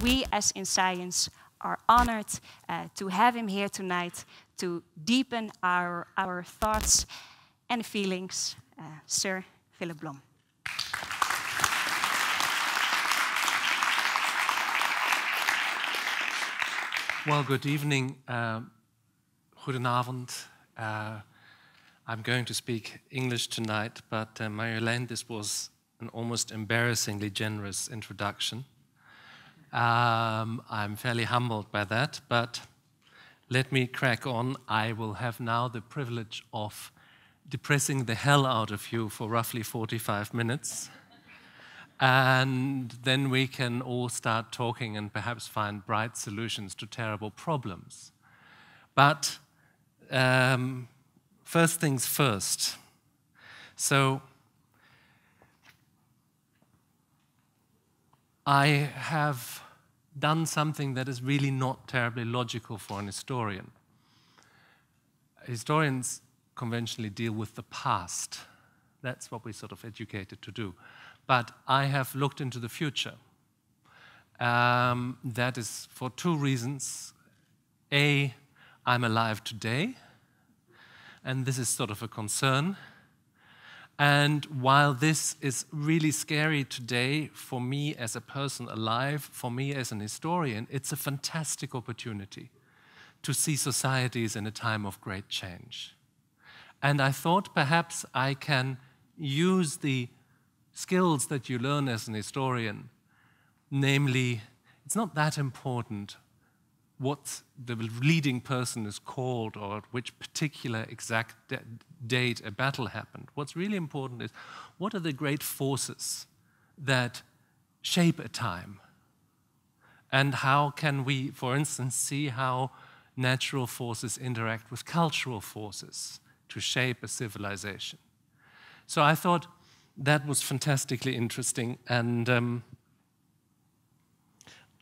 we as InScience are honored to have him here tonight to deepen our thoughts and feelings. Sir Philipp Blom. Well, good evening. Goedenavond. I'm going to speak English tonight, but Marjolein, this was an almost embarrassingly generous introduction. I'm fairly humbled by that, but let me crack on. I will have now the privilege of depressing the hell out of you for roughly 45 minutes. And then we can all start talking and perhaps find bright solutions to terrible problems. But first things first. So I have done something that is really not terribly logical for an historian. Historians conventionally deal with the past. That's what we're sort of educated to do. But I have looked into the future. That is for two reasons. A, I'm alive today, and this is sort of a concern. And while this is really scary today for me as a person alive, for me as an historian, it's a fantastic opportunity to see societies in a time of great change. And I thought perhaps I can use the skills that you learn as an historian, namely, it's not that important what the leading person is called or at which particular exact date a battle happened. What's really important is what are the great forces that shape a time? And how can we, for instance, see how natural forces interact with cultural forces to shape a civilization? So I thought that was fantastically interesting, and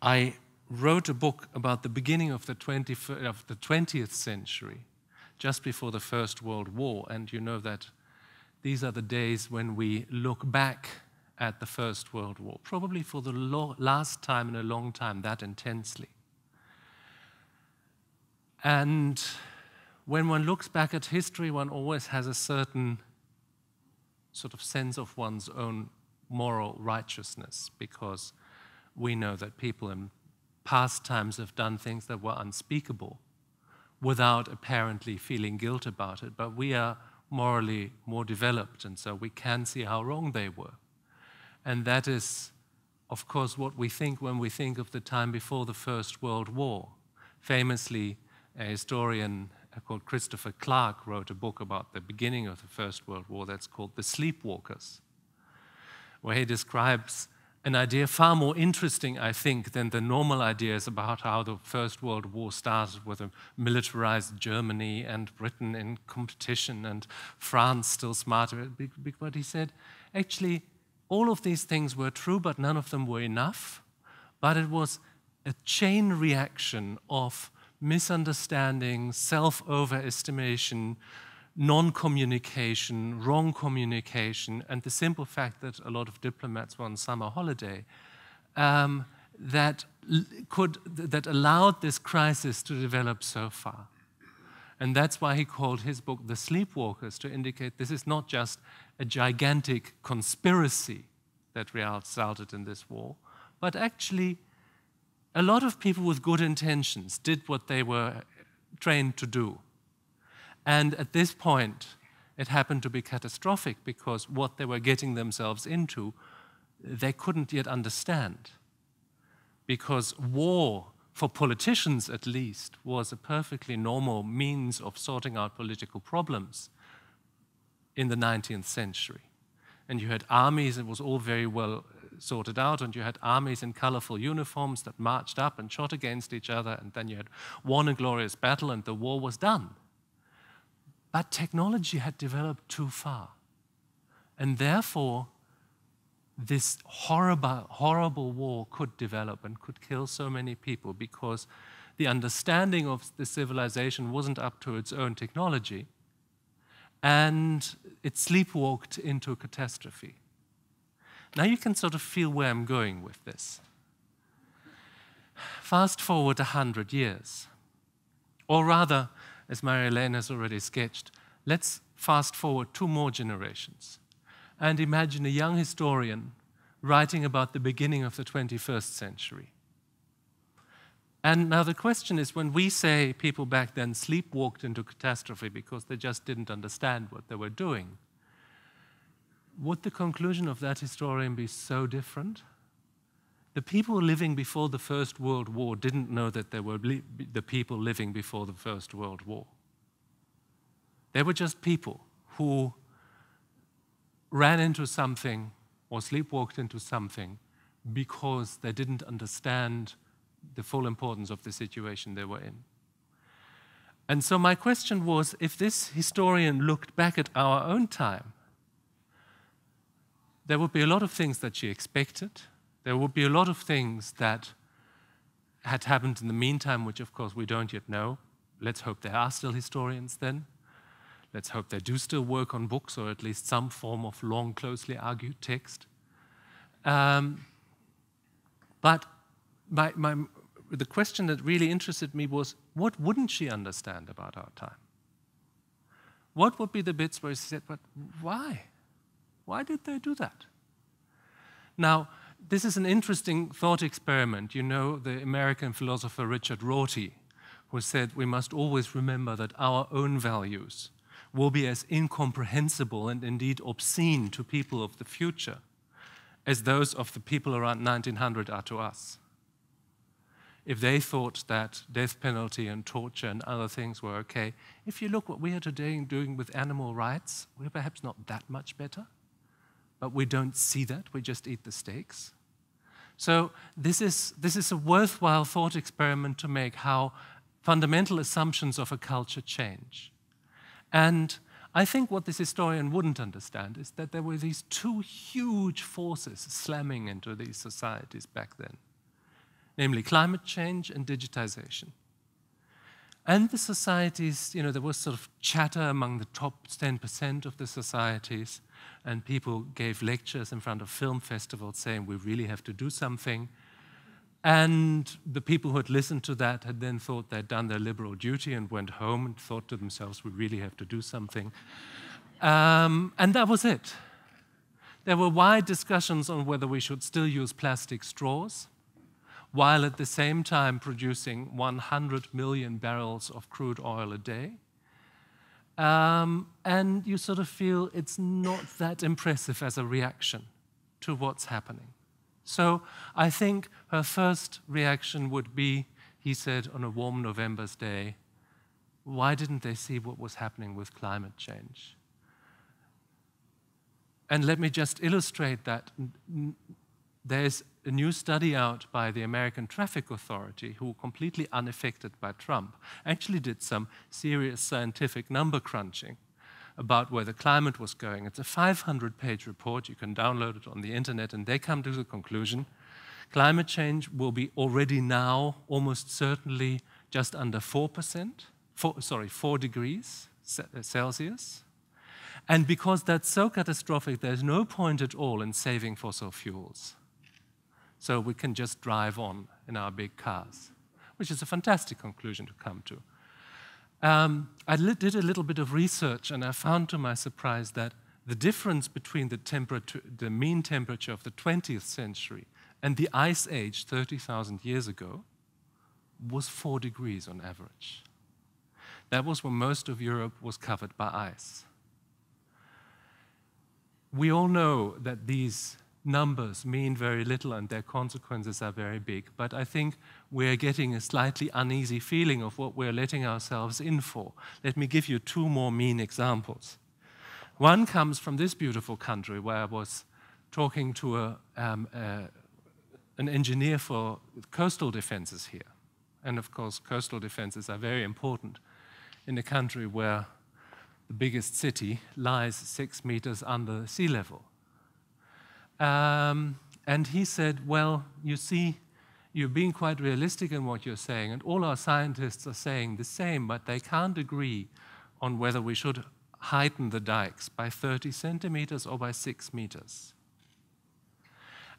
I wrote a book about the beginning of the 20th century, just before the First World War, and you know that these are the days when we look back at the First World War, probably for the last time in a long time, that intensely. And when one looks back at history, one always has a certain sort of sense of one's own moral righteousness, because we know that people in past times have done things that were unspeakable without apparently feeling guilt about it, but we are morally more developed, and so we can see how wrong they were. And that is, of course, what we think when we think of the time before the First World War. Famously, a historian called Christopher Clark wrote a book about the beginning of the First World War that's called The Sleepwalkers, where he describes an idea far more interesting, I think, than the normal ideas about how the First World War started with a militarized Germany and Britain in competition and France still smarter. But he said, actually, all of these things were true, but none of them were enough. But it was a chain reaction of misunderstanding, self-overestimation, non-communication, wrong communication, and the simple fact that a lot of diplomats were on summer holiday that allowed this crisis to develop so far. And that's why he called his book The Sleepwalkers, to indicate this is not just a gigantic conspiracy that resulted in this war, but actually a lot of people with good intentions did what they were trained to do. And at this point, it happened to be catastrophic because what they were getting themselves into, they couldn't yet understand. Because war, for politicians at least, was a perfectly normal means of sorting out political problems in the 19th century. And you had armies, it was all very well sorted out, and you had armies in colorful uniforms that marched up and shot against each other, and then you had won a glorious battle and the war was done. But technology had developed too far. And therefore, this horrible war could develop and could kill so many people because the understanding of the civilization wasn't up to its own technology, and it sleepwalked into a catastrophe. Now you can sort of feel where I'm going with this. fast forward 100 years. Or rather, as Marie-Hélène has already sketched, let's fast forward 2 more generations and imagine a young historian writing about the beginning of the 21st century. And now the question is, when we say people back then sleepwalked into catastrophe because they just didn't understand what they were doing, would the conclusion of that historian be so different? The people living before the First World War didn't know that they were the people living before the First World War. They were just people who ran into something or sleepwalked into something because they didn't understand the full importance of the situation they were in. And so my question was, if this historian looked back at our own time, there would be a lot of things that she expected. There would be a lot of things that had happened in the meantime, which of course we don't yet know. Let's hope there are still historians then. Let's hope they do still work on books or at least some form of long, closely argued text. But the question that really interested me was, what wouldn't she understand about our time? What would be the bits where she said, but why? Why did they do that? Now, this is an interesting thought experiment. You know the American philosopher Richard Rorty, who said we must always remember that our own values will be as incomprehensible and indeed obscene to people of the future as those of the people around 1900 are to us. If they thought that death penalty and torture and other things were okay, if you look what we are today doing with animal rights, we're perhaps not that much better, but we don't see that, we just eat the steaks. So this is a worthwhile thought experiment to make, how fundamental assumptions of a culture change. And I think what this historian wouldn't understand is that there were these 2 huge forces slamming into these societies back then, namely climate change and digitization. And the societies, you know, there was sort of chatter among the top 10% of the societies, and people gave lectures in front of film festivals saying we really have to do something. And the people who had listened to that had then thought they'd done their liberal duty and went home and thought to themselves, we really have to do something. And that was it. There were wide discussions on whether we should still use plastic straws, while at the same time producing 100 million barrels of crude oil a day. And you sort of feel it's not that impressive as a reaction to what's happening. So I think her first reaction would be, he said on a warm November's day, why didn't they see what was happening with climate change? And let me just illustrate that. There's a new study out by the American Traffic Authority, who, completely unaffected by Trump, actually did some serious scientific number crunching about where the climate was going. It's a 500-page report. You can download it on the internet, and they come to the conclusion climate change will be already now almost certainly just under 4 degrees Celsius. And because that's so catastrophic, there's no point at all in saving fossil fuels. So we can just drive on in our big cars, which is a fantastic conclusion to come to. I did a little bit of research, and I found to my surprise that the difference between the mean temperature of the 20th century and the Ice Age 30,000 years ago was 4 degrees on average. That was when most of Europe was covered by ice. We all know that these numbers mean very little and their consequences are very big, but I think we're getting a slightly uneasy feeling of what we're letting ourselves in for. Let me give you 2 more mean examples. One comes from this beautiful country, where I was talking to an engineer for coastal defenses here. And of course, coastal defenses are very important in a country where the biggest city lies 6 meters under sea level. And he said, well, you see, you're being quite realistic in what you're saying, and all our scientists are saying the same, but they can't agree on whether we should heighten the dikes by 30 centimeters or by 6 meters.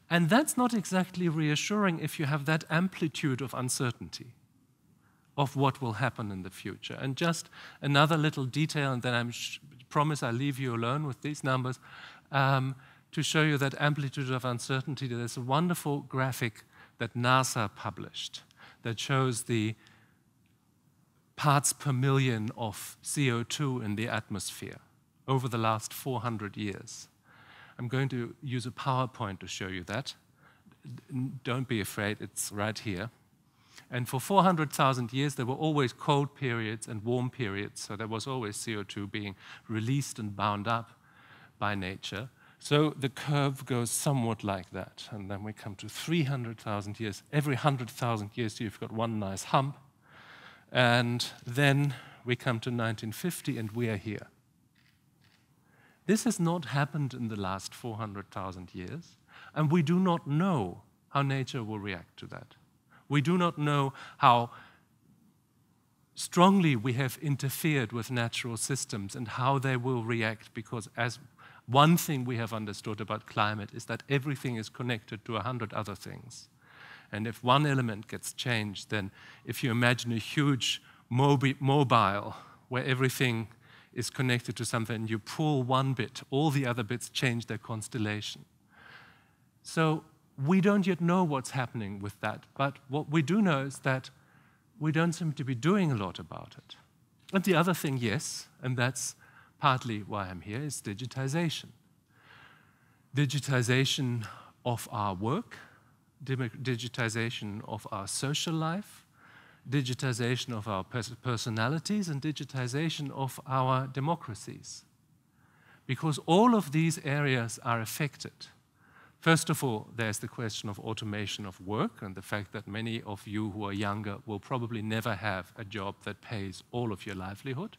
And that's not exactly reassuring if you have that amplitude of uncertainty of what will happen in the future. And just another little detail, and then I promise I'll leave you alone with these numbers, to show you that amplitude of uncertainty. There's a wonderful graphic that NASA published that shows the parts per million of CO2 in the atmosphere over the last 400 years. I'm going to use a PowerPoint to show you that. Don't be afraid, it's right here. And for 400,000 years, there were always cold periods and warm periods, so there was always CO2 being released and bound up by nature. So the curve goes somewhat like that. And then we come to 300,000 years. Every 100,000 years, you've got one nice hump. And then we come to 1950, and we are here. This has not happened in the last 400,000 years, and we do not know how nature will react to that. We do not know how strongly we have interfered with natural systems and how they will react, because as one thing we have understood about climate is that everything is connected to 100 other things. And if one element gets changed, then if you imagine a huge mobile where everything is connected to something, you pull one bit, all the other bits change their constellation. So we don't yet know what's happening with that, but what we do know is that we don't seem to be doing a lot about it. And the other thing, yes, and that's partly why I'm here, is digitization. Digitization of our work, digitization of our social life, digitization of our personalities, and digitization of our democracies. Because all of these areas are affected. First of all, there's the question of automation of work and the fact that many of you who are younger will probably never have a job that pays all of your livelihood,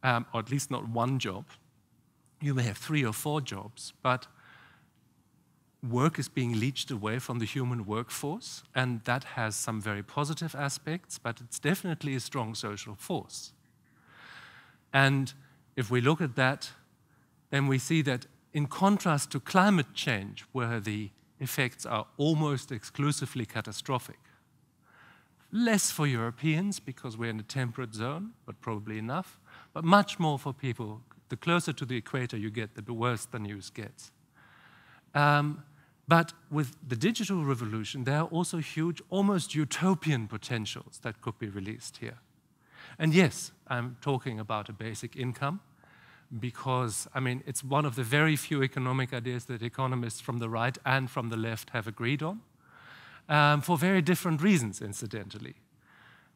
or at least not one job. You may have 3 or 4 jobs, but work is being leached away from the human workforce, and that has some very positive aspects, but it's definitely a strong social force. And if we look at that, then we see that in contrast to climate change, where the effects are almost exclusively catastrophic, less for Europeans because we're in a temperate zone, but probably enough, but much more for people. The closer to the equator you get, the worse the news gets. But with the digital revolution, there are also huge, almost utopian potentials that could be released here. And yes, I'm talking about a basic income, because, I mean, it's one of the very few economic ideas that economists from the right and from the left have agreed on, for very different reasons, incidentally.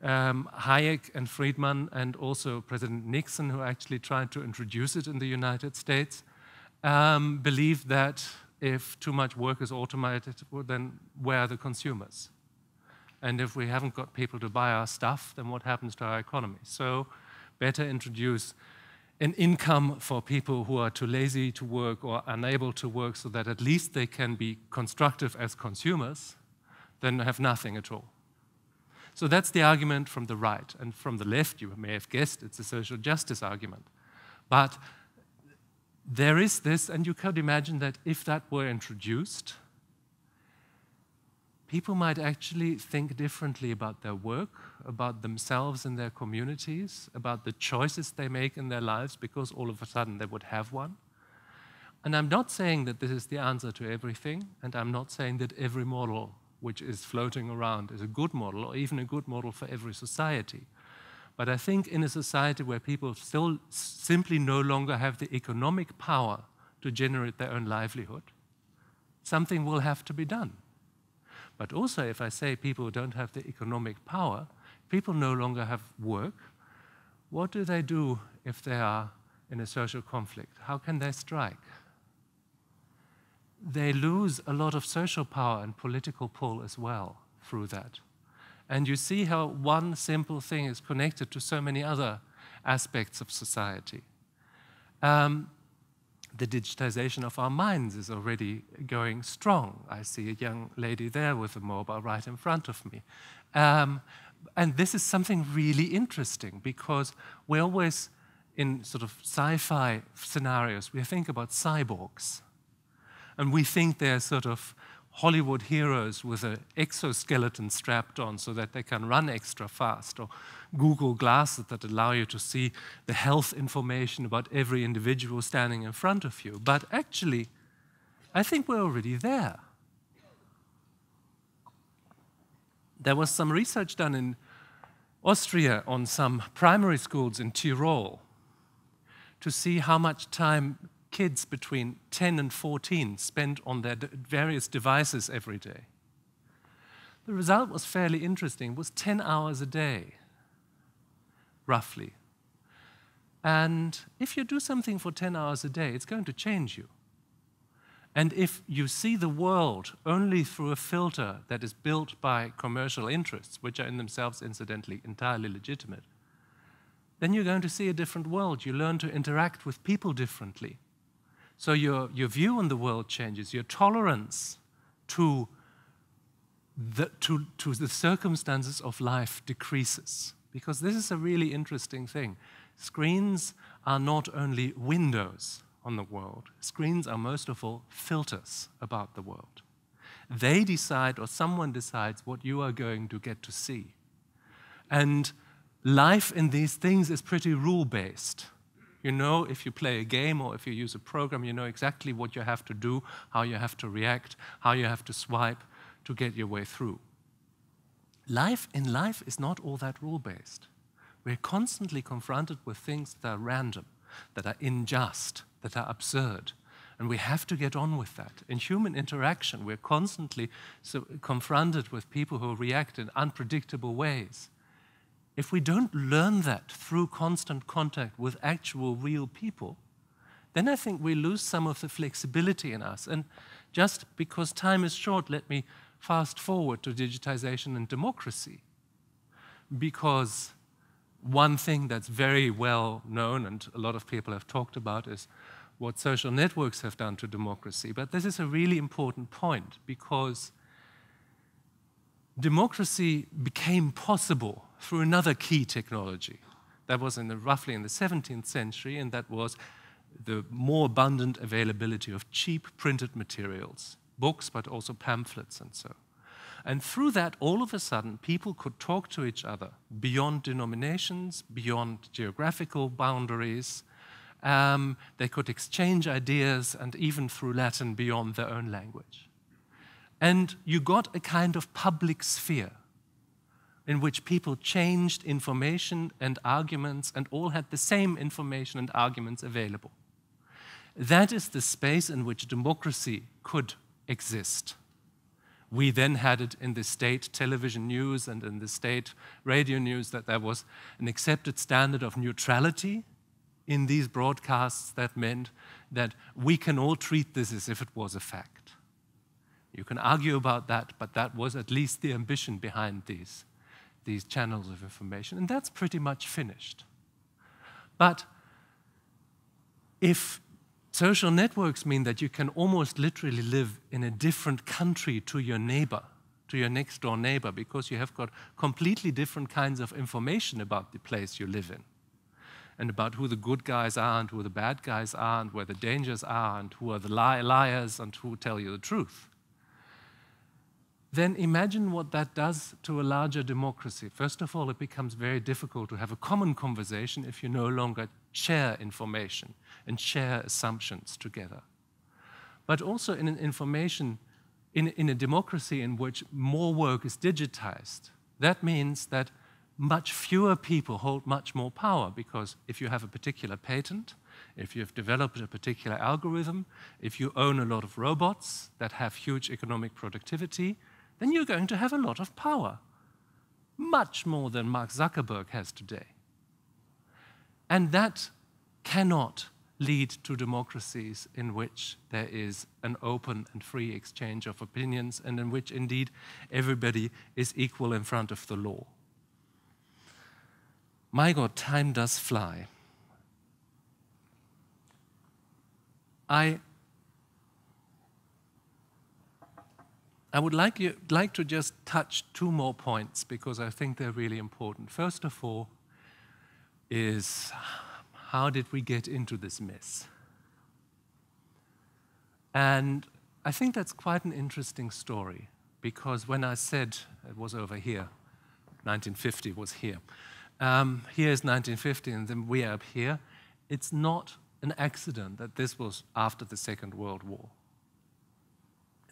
Hayek and Friedman, and also President Nixon, who actually tried to introduce it in the United States, believe that if too much work is automated, well, then where are the consumers? And if we haven't got people to buy our stuff, then what happens to our economy? So better introduce an income for people who are too lazy to work or unable to work, so that at least they can be constructive as consumers, than have nothing at all. So that's the argument from the right. And from the left, you may have guessed, it's a social justice argument. But there is this, and you could imagine that if that were introduced, people might actually think differently about their work, about themselves and their communities, about the choices they make in their lives, because all of a sudden they would have one. And I'm not saying that this is the answer to everything, and I'm not saying that every model which is floating around is a good model, or even a good model for every society. But I think in a society where people still simply no longer have the economic power to generate their own livelihood, something will have to be done. But also, if I say people don't have the economic power, people no longer have work, what do they do if they are in a social conflict? How can they strike? They lose a lot of social power and political pull as well through that. And you see how one simple thing is connected to so many other aspects of society. The digitization of our minds is already going strong. I see a young lady there with a mobile right in front of me. And this is something really interesting, because we always, in sort of sci-fi scenarios, we think about cyborgs. And we think they're sort of Hollywood heroes with an exoskeleton strapped on so that they can run extra fast, or Google glasses that allow you to see the health information about every individual standing in front of you. But actually, I think we're already there. There was some research done in Austria on some primary schools in Tyrol to see how much time kids between 10 and 14 spend on their various devices every day. The result was fairly interesting. It was 10 hours a day, roughly. And if you do something for 10 hours a day, it's going to change you. And if you see the world only through a filter that is built by commercial interests, which are in themselves, incidentally, entirely legitimate, then you're going to see a different world. You learn to interact with people differently. So your view on the world changes. Your tolerance to the circumstances of life decreases. Because this is a really interesting thing. Screens are not only windows on the world. Screens are most of all filters about the world. They decide, or someone decides, what you are going to get to see. And life in these things is pretty rule-based. You know, if you play a game or if you use a program, you know exactly what you have to do, how you have to react, how you have to swipe to get your way through. Life is not all that rule-based. We're constantly confronted with things that are random, that are unjust, that are absurd. And we have to get on with that. In human interaction, we're constantly confronted with people who react in unpredictable ways. If we don't learn that through constant contact with actual real people, then I think we lose some of the flexibility in us. And just because time is short, let me fast forward to digitization and democracy. Because one thing that's very well known and a lot of people have talked about is what social networks have done to democracy. But this is a really important point because democracy became possible through another key technology that was roughly in the 17th century, and that was the more abundant availability of cheap printed materials, books, but also pamphlets and so. And through that, all of a sudden, people could talk to each other beyond denominations, beyond geographical boundaries. They could exchange ideas, and even through Latin, beyond their own language. And you got a kind of public sphere in which people changed information and arguments and all had the same information and arguments available. That is the space in which democracy could exist. We then had it in the state television news and in the state radio news that there was an accepted standard of neutrality in these broadcasts that meant that we can all treat this as if it was a fact. You can argue about that, but that was at least the ambition behind these channels of information, and that's pretty much finished. But if social networks mean that you can almost literally live in a different country to your neighbor, to your next door neighbor, because you have got completely different kinds of information about the place you live in, and about who the good guys are and who the bad guys are and where the dangers are and who are the liars and who tell you the truth, then imagine what that does to a larger democracy. First of all, it becomes very difficult to have a common conversation if you no longer share information and share assumptions together. But also in an in a democracy in which more work is digitized, that means that much fewer people hold much more power, because if you have a particular patent, if you've developed a particular algorithm, if you own a lot of robots that have huge economic productivity, then you're going to have a lot of power, much more than Mark Zuckerberg has today. And that cannot lead to democracies in which there is an open and free exchange of opinions and in which, indeed, everybody is equal in front of the law. My God, time does fly. I would like to just touch two more points because I think they're really important. First of all is, how did we get into this mess? And I think that's quite an interesting story, because when I said it was over here, 1950 was here. Here is 1950, and then we are up here. It's not an accident that this was after the Second World War.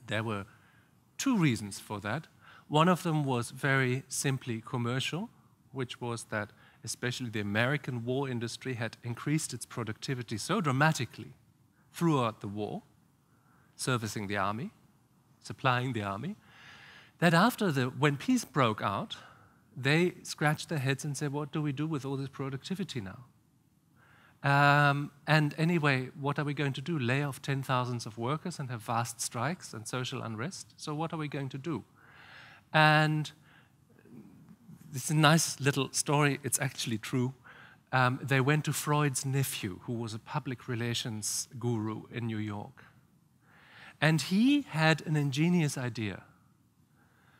There were two reasons for that. One of them was very simply commercial, which was that especially the American war industry had increased its productivity so dramatically throughout the war, servicing the army, supplying the army, that when peace broke out, they scratched their heads and said, what do we do with all this productivity now? And anyway, what are we going to do? Lay off 10,000s of workers and have vast strikes and social unrest? So what are we going to do? And this is a nice little story. It's actually true. They went to Freud's nephew, who was a public relations guru in New York. And he had an ingenious idea.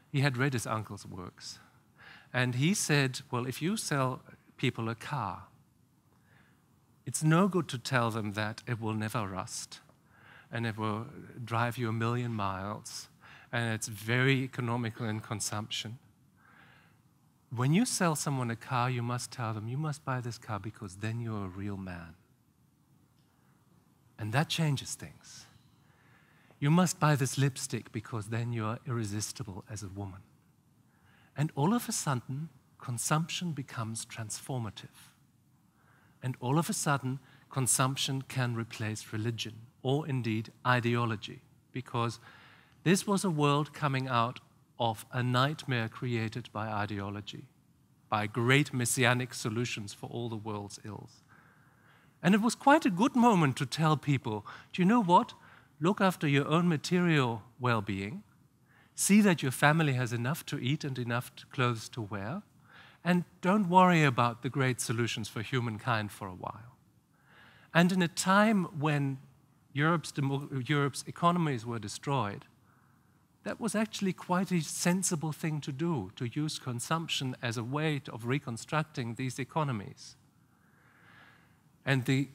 He had read his uncle's works. And he said, well, if you sell people a car, it's no good to tell them that it will never rust and it will drive you 1,000,000 miles and it's very economical in consumption. When you sell someone a car, you must tell them, you must buy this car because then you're a real man. And that changes things. You must buy this lipstick because then you are irresistible as a woman. And all of a sudden, consumption becomes transformative. And all of a sudden, consumption can replace religion, or indeed ideology, because this was a world coming out of a nightmare created by ideology, by great messianic solutions for all the world's ills. And it was quite a good moment to tell people, do you know what? Look after your own material well-being, see that your family has enough to eat and enough clothes to wear, and don't worry about the great solutions for humankind for a while. And in a time when Europe's economies were destroyed, that was actually quite a sensible thing to do, to use consumption as a way of reconstructing these economies. And the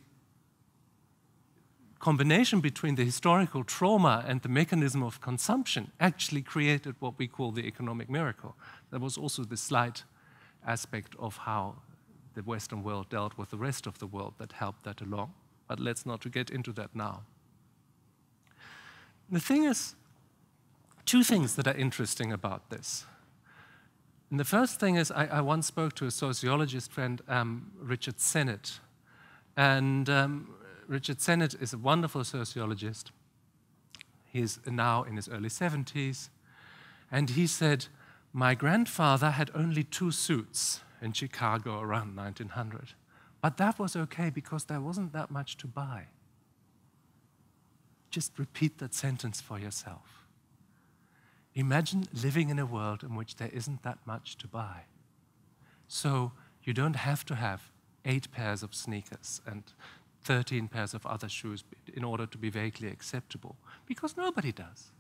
combination between the historical trauma and the mechanism of consumption actually created what we call the economic miracle. That was also the slight aspect of how the Western world dealt with the rest of the world that helped that along. But let's not get into that now. The thing is, two things that are interesting about this. And the first thing is, I once spoke to a sociologist friend, Richard Sennett. And Richard Sennett is a wonderful sociologist. He's now in his early 70s. And he said, my grandfather had only 2 suits in Chicago around 1900. But that was okay because there wasn't that much to buy. Just repeat that sentence for yourself. Imagine living in a world in which there isn't that much to buy. So you don't have to have 8 pairs of sneakers and 13 pairs of other shoes in order to be vaguely acceptable, because nobody does.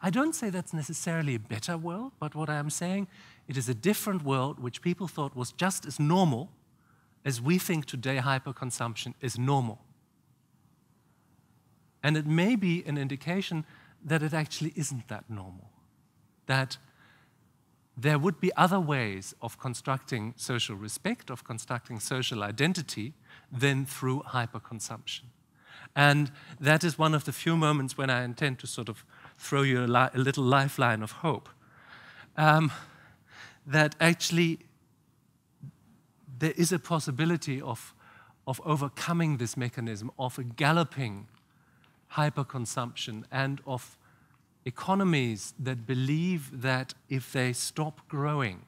I don't say that's necessarily a better world, but what I am saying, it is a different world which people thought was just as normal as we think today hyperconsumption is normal. And it may be an indication that it actually isn't that normal, that there would be other ways of constructing social respect, of constructing social identity, than through hyperconsumption. And that is one of the few moments when I intend to sort of throw you a little lifeline of hope. That actually there is a possibility of overcoming this mechanism, of a galloping hyperconsumption, and of economies that believe that if they stop growing,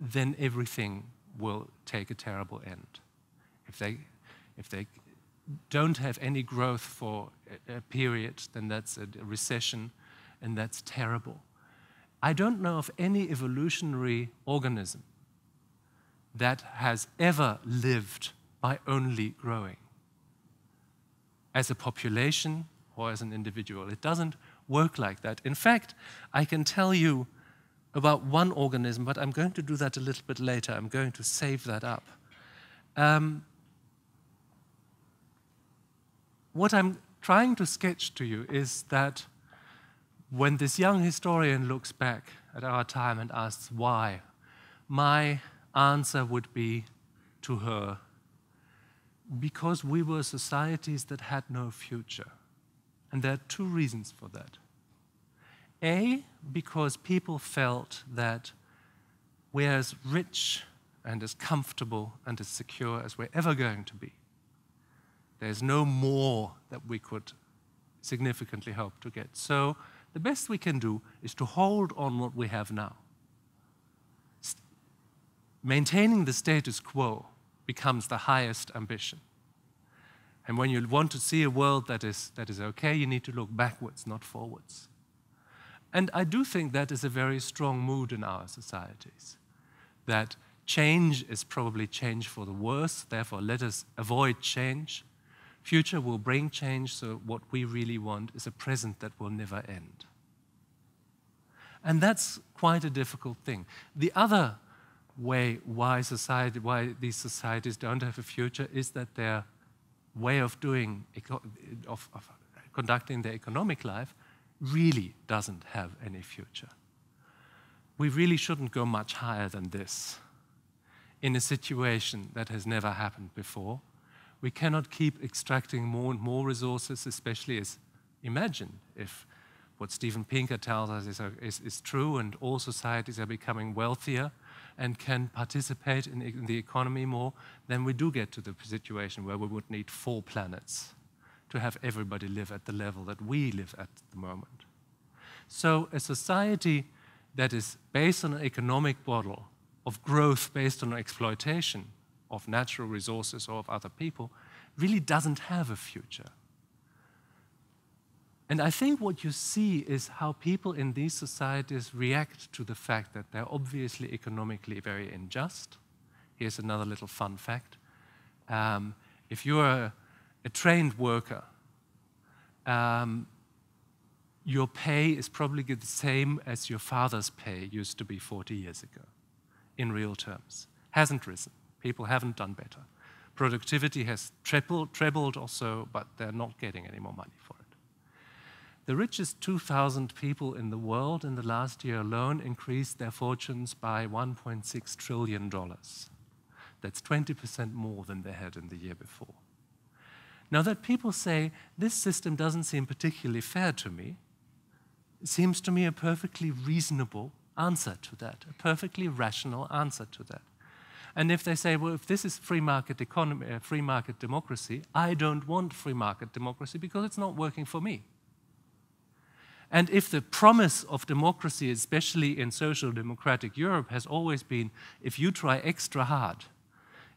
then everything will take a terrible end. If they don't have any growth for a period, then that's a recession, and that's terrible. I don't know of any evolutionary organism that has ever lived by only growing. As a population or as an individual, it doesn't work like that. In fact, I can tell you about one organism, but I'm going to do that a little bit later. I'm going to save that up. What I'm trying to sketch to you is that when this young historian looks back at our time and asks why, my answer would be to her, because we were societies that had no future. And there are two reasons for that. A, because people felt that we're as rich and as comfortable and as secure as we're ever going to be. There's no more that we could significantly hope to get. So the best we can do is to hold on what we have now. Maintaining the status quo becomes the highest ambition. And when you want to see a world that is okay, you need to look backwards, not forwards. And I do think that is a very strong mood in our societies, that change is probably change for the worse, therefore let us avoid change. Future will bring change, so what we really want is a present that will never end. And that's quite a difficult thing. The other way why these societies don't have a future is that their way of conducting their economic life really doesn't have any future. We really shouldn't go much higher than this. In a situation that has never happened before, we cannot keep extracting more and more resources, especially as, imagine if what Steven Pinker tells us is true and all societies are becoming wealthier and can participate in the economy more, then we do get to the situation where we would need 4 planets to have everybody live at the level that we live at the moment. So a society that is based on an economic model of growth based on exploitation of natural resources or of other people really doesn't have a future. And I think what you see is how people in these societies react to the fact that they're obviously economically very unjust. Here's another little fun fact. If you're a trained worker, your pay is probably the same as your father's pay used to be 40 years ago, in real terms. Hasn't risen. People haven't done better. Productivity has trebled or so, but they're not getting any more money for it. The richest 2,000 people in the world in the last year alone increased their fortunes by $1.6 trillion. That's 20% more than they had in the year before. Now that people say, this system doesn't seem particularly fair to me, it seems to me a perfectly reasonable answer to that, a perfectly rational answer to that. And if they say, well, if this is free market economy, free market democracy, I don't want free market democracy because it's not working for me. And if the promise of democracy, especially in social democratic Europe, has always been, if you try extra hard,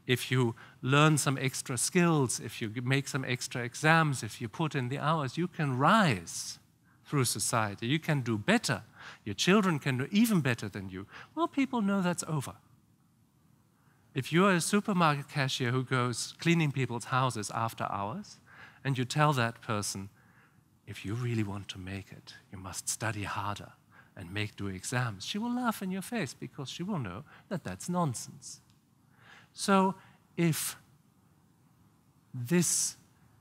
if you learn some extra skills, if you make some extra exams, if you put in the hours, you can rise through society. You can do better. Your children can do even better than you. Well, people know that's over. If you're a supermarket cashier who goes cleaning people's houses after hours, and you tell that person, if you really want to make it, you must study harder and do exams, she will laugh in your face because she will know that that's nonsense. So if this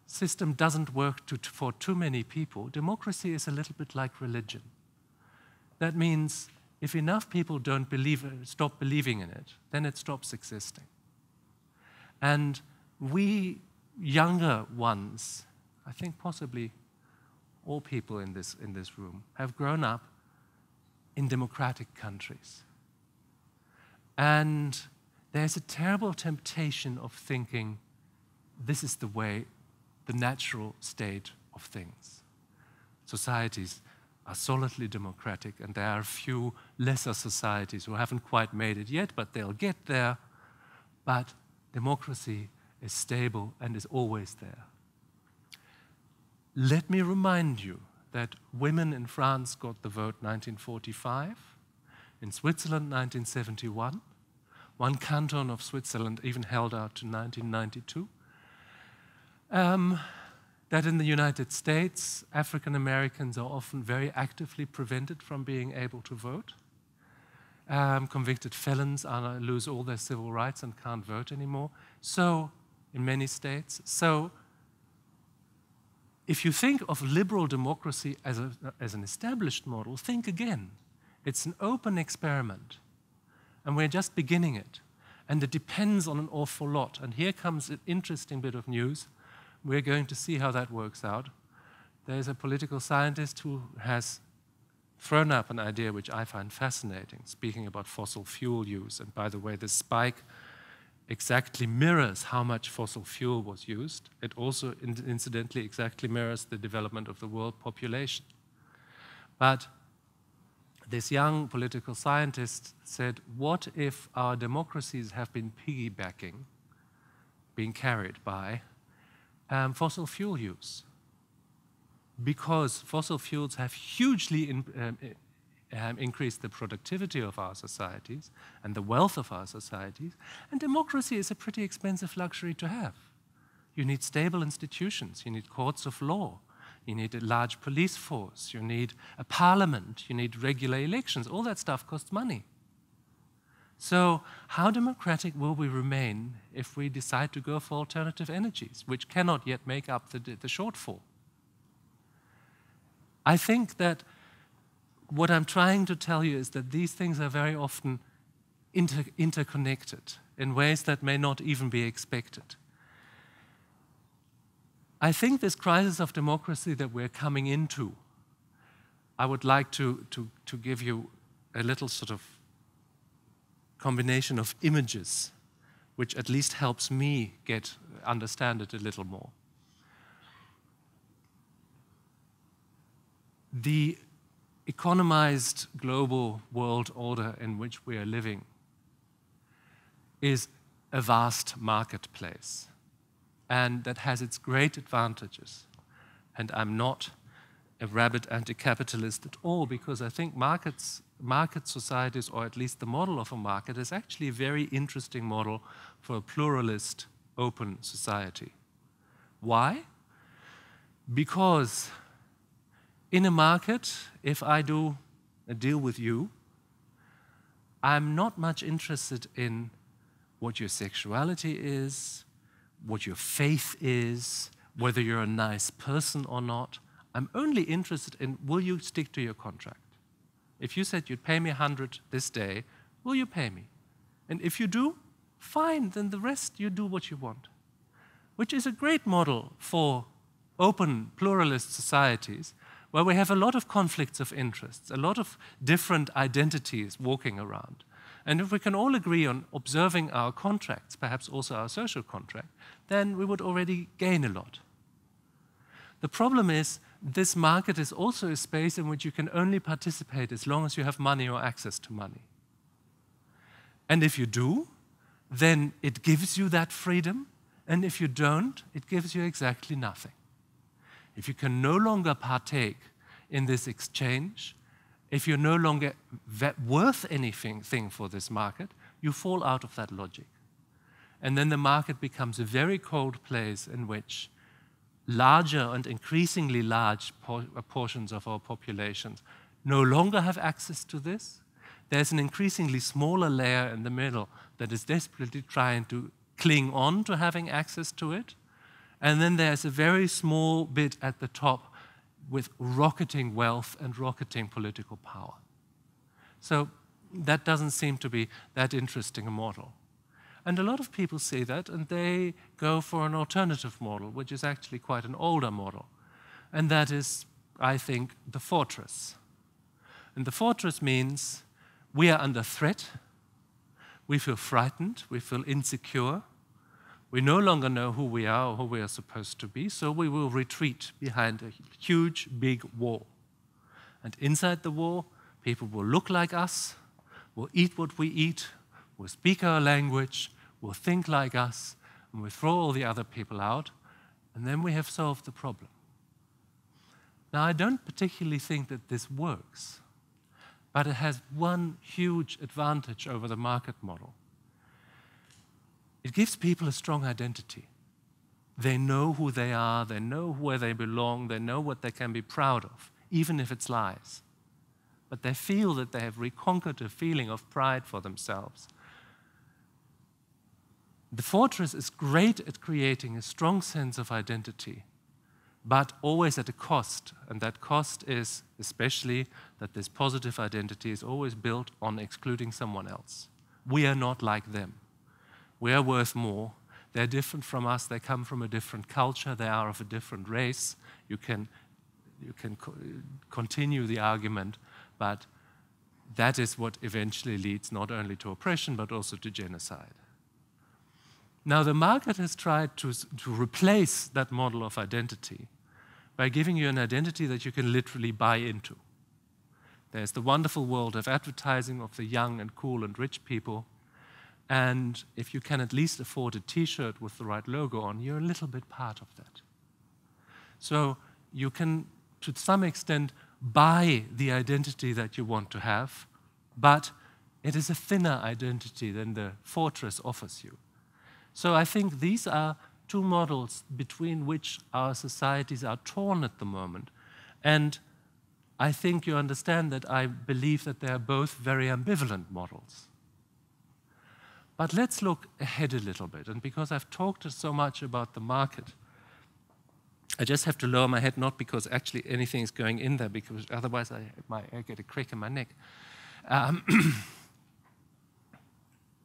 system doesn't work for too many people, democracy is a little bit like religion. That means if enough people don't stop believing in it, then it stops existing. And we younger ones, I think possibly all people in this room, have grown up in democratic countries. And there's a terrible temptation of thinking this is the way, the natural state of things. Societies are solidly democratic, and there are a few lesser societies who haven't quite made it yet, but they'll get there. But democracy is stable and is always there. Let me remind you that women in France got the vote 1945, in Switzerland 1971, one canton of Switzerland even held out to 1992. That in the United States, African Americans are often very actively prevented from being able to vote. Convicted felons lose all their civil rights and can't vote anymore. So, in many states, so if you think of liberal democracy as an established model, think again. It's an open experiment, and we're just beginning it. And it depends on an awful lot. And here comes an interesting bit of news. We're going to see how that works out. There's a political scientist who has thrown up an idea which I find fascinating, speaking about fossil fuel use. And by the way, the spike exactly mirrors how much fossil fuel was used. It also, incidentally, exactly mirrors the development of the world population. But this young political scientist said, what if our democracies have been piggybacking, being carried by fossil fuel use? Because fossil fuels have hugely increased the productivity of our societies and the wealth of our societies, and democracy is a pretty expensive luxury to have. You need stable institutions, you need courts of law, you need a large police force, you need a parliament, you need regular elections. All that stuff costs money. So how democratic will we remain if we decide to go for alternative energies, which cannot yet make up the shortfall? I think that what I'm trying to tell you is that these things are very often interconnected in ways that may not even be expected. I think this crisis of democracy that we're coming into, I would like to give you a little sort of combination of images, which at least helps me understand it a little more. The economized global world order in which we are living is a vast marketplace, and that has its great advantages. And I'm not a rabid anti-capitalist at all, because I think market societies, or at least the model of a market, is actually a very interesting model for a pluralist, open society. Why? Because in a market, if I do a deal with you, I'm not much interested in what your sexuality is, what your faith is, whether you're a nice person or not. I'm only interested in, will you stick to your contract? If you said you'd pay me 100 this day, will you pay me? And if you do, fine, then the rest you do what you want. Which is a great model for open pluralist societies, where we have a lot of conflicts of interests, a lot of different identities walking around. And if we can all agree on observing our contracts, perhaps also our social contract, then we would already gain a lot. The problem is, this market is also a space in which you can only participate as long as you have money or access to money. And if you do, then it gives you that freedom, and if you don't, it gives you exactly nothing. If you can no longer partake in this exchange, if you're no longer worth anything for this market, you fall out of that logic. And then the market becomes a very cold place in which larger and increasingly large portions of our populations no longer have access to this. There's an increasingly smaller layer in the middle that is desperately trying to cling on to having access to it. And then there's a very small bit at the top with rocketing wealth and rocketing political power. So that doesn't seem to be that interesting a model. And a lot of people see that, and they go for an alternative model, which is actually quite an older model. And that is, I think, the fortress. And the fortress means we are under threat, we feel frightened, we feel insecure, we no longer know who we are or who we are supposed to be, so we will retreat behind a huge, big wall. And inside the wall, people will look like us, will eat what we eat, will speak our language, will think like us, and we throw all the other people out, and then we have solved the problem. Now, I don't particularly think that this works, but it has one huge advantage over the market model. It gives people a strong identity. They know who they are, they know where they belong, they know what they can be proud of, even if it's lies. But they feel that they have reconquered a feeling of pride for themselves. The fortress is great at creating a strong sense of identity, but always at a cost. And that cost is especially that this positive identity is always built on excluding someone else. We are not like them. We are worth more. They're different from us. They come from a different culture. They are of a different race. You can continue the argument, but that is what eventually leads not only to oppression, but also to genocide. Now, the market has tried to replace that model of identity by giving you an identity that you can literally buy into. There's the wonderful world of advertising of the young and cool and rich people, and if you can at least afford a T-shirt with the right logo on, you're a little bit part of that. So you can, to some extent, buy the identity that you want to have, but it is a thinner identity than the fortress offers you. So I think these are two models between which our societies are torn at the moment. And I think you understand that I believe that they are both very ambivalent models. But let's look ahead a little bit. And because I've talked so much about the market, I just have to lower my head, not because actually anything is going in there, because otherwise I get a crick in my neck.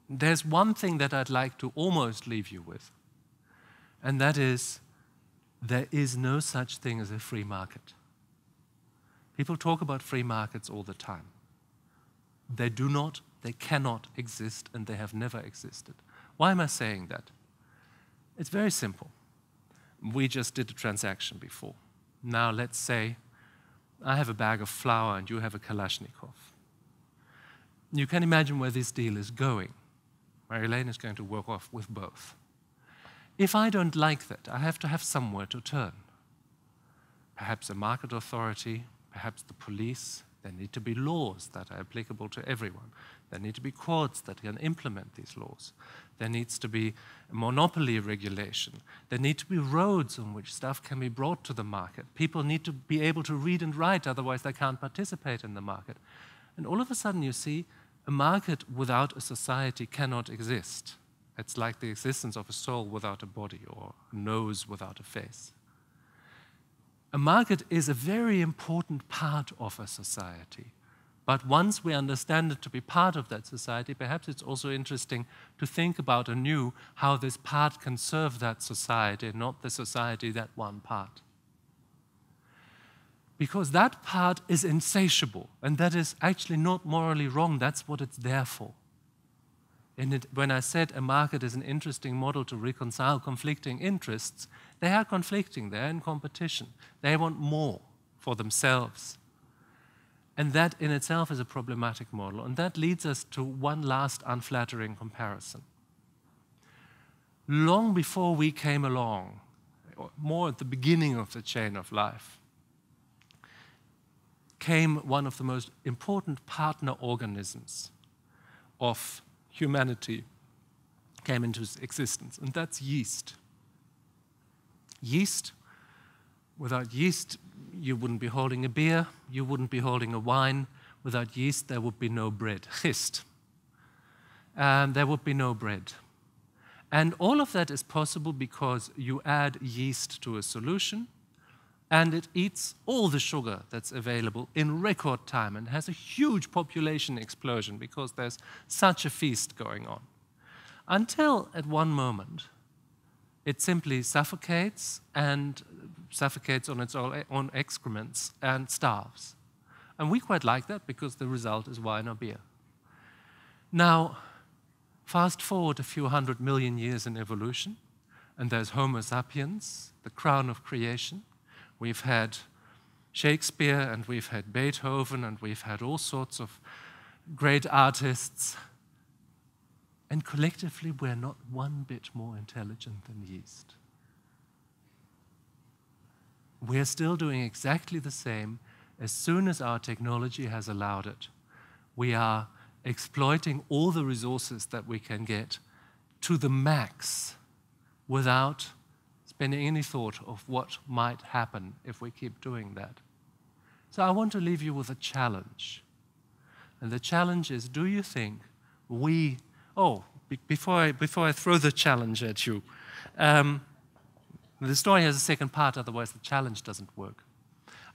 There's one thing that I'd like to almost leave you with, and that is there is no such thing as a free market. People talk about free markets all the time. They do not, they cannot exist, and they have never existed. Why am I saying that? It's very simple. We just did a transaction before. Now let's say I have a bag of flour and you have a Kalashnikov. You can imagine where this deal is going. Mary-Elaine is going to work off with both. If I don't like that, I have to have somewhere to turn. Perhaps a market authority, perhaps the police. There need to be laws that are applicable to everyone. There need to be courts that can implement these laws. There needs to be a monopoly regulation. There need to be roads on which stuff can be brought to the market. People need to be able to read and write, otherwise they can't participate in the market. And all of a sudden you see a market without a society cannot exist. It's like the existence of a soul without a body, or a nose without a face. A market is a very important part of a society. But once we understand it to be part of that society, perhaps it's also interesting to think about anew how this part can serve that society, not the society that one part. Because that part is insatiable, and that is actually not morally wrong. That's what it's there for. When I said a market is an interesting model to reconcile conflicting interests, they are conflicting, they're in competition. They want more for themselves. And that in itself is a problematic model. And that leads us to one last unflattering comparison. Long before we came along, more at the beginning of the chain of life, came one of the most important partner organisms of humanity, came into existence, and that's yeast. Yeast, without yeast, you wouldn't be holding a beer, you wouldn't be holding a wine. Without yeast, there would be no bread. Gist. There would be no bread. And all of that is possible because you add yeast to a solution, and it eats all the sugar that's available in record time and has a huge population explosion because there's such a feast going on. Until at one moment, it simply suffocates on its own excrements and starves. And we quite like that because the result is wine or beer. Now, fast forward a few 100 million years in evolution, and there's Homo sapiens, the crown of creation. We've had Shakespeare, and we've had Beethoven, and we've had all sorts of great artists. And collectively, we're not one bit more intelligent than yeast. We're still doing exactly the same as soon as our technology has allowed it. We are exploiting all the resources that we can get to the max without spending any thought of what might happen if we keep doing that. So I want to leave you with a challenge. And the challenge is, do you think before I throw the challenge at you, The story has a second part, otherwise the challenge doesn't work.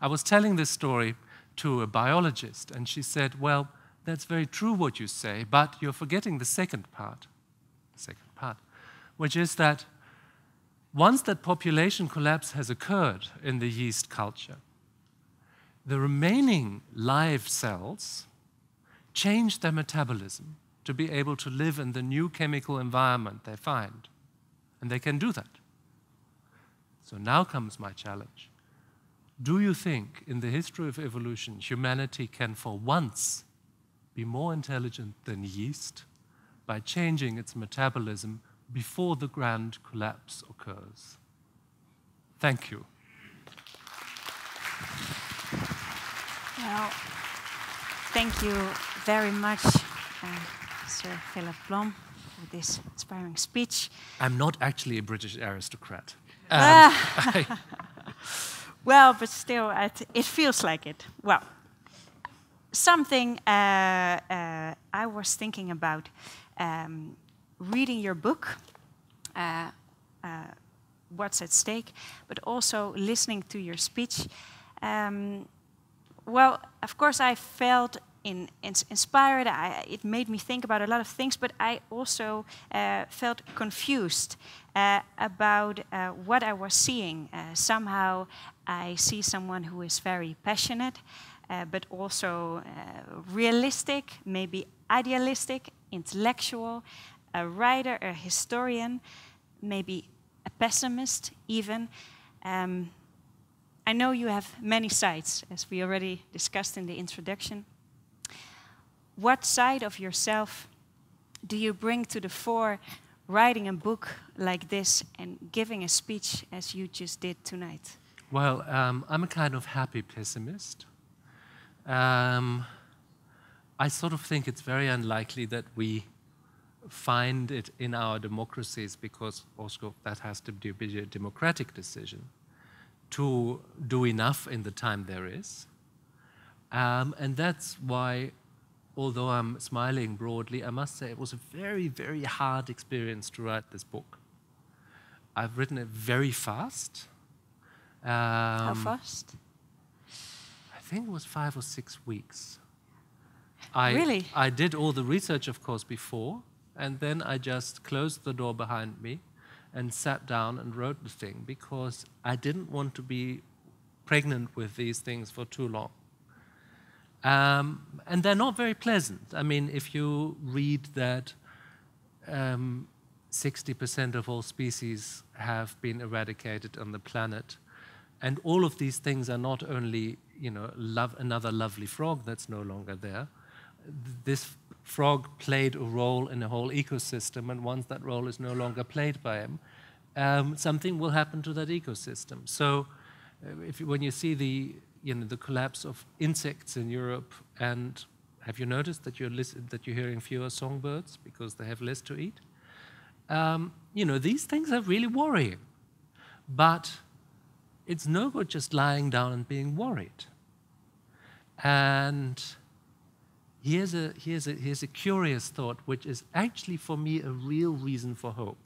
I was telling this story to a biologist, and she said, well, that's very true what you say, but you're forgetting the second part, which is that once that population collapse has occurred in the yeast culture, the remaining live cells change their metabolism to be able to live in the new chemical environment they find. And they can do that. So now comes my challenge. Do you think in the history of evolution, humanity can for once be more intelligent than yeast by changing its metabolism before the grand collapse occurs? Thank you. Well, thank you very much, Sir Philipp Blom, for this inspiring speech. I'm not actually a British aristocrat. Well, but still, it feels like it. Well, something I was thinking about reading your book, What's at Stake, but also listening to your speech. Well, of course, I felt inspired. It made me think about a lot of things, but I also felt confused about what I was seeing. Somehow, I see someone who is very passionate, but also realistic, maybe idealistic, intellectual, a writer, a historian, maybe a pessimist even. I know you have many sides, as we already discussed in the introduction. What side of yourself do you bring to the fore writing a book like this and giving a speech as you just did tonight? Well, I'm a kind of happy pessimist. I sort of think it's very unlikely that we find it in our democracies, because also that has to be a democratic decision, to do enough in the time there is. And that's why, although I'm smiling broadly, I must say it was a very, very hard experience to write this book. I've written it very fast. How fast? I think it was 5 or 6 weeks. Really? I did all the research, of course, before, and then I just closed the door behind me and sat down and wrote the thing, because I didn't want to be pregnant with these things for too long. And they're not very pleasant. I mean, if you read that 60% of all species have been eradicated on the planet, and all of these things are not only, you know, another lovely frog that's no longer there. This frog played a role in a whole ecosystem, and once that role is no longer played by him, something will happen to that ecosystem. So, when you see the collapse of insects in Europe, and have you noticed that you're hearing fewer songbirds because they have less to eat? These things are really worrying, but it's no good just lying down and being worried. And here's a curious thought, which is actually for me a real reason for hope,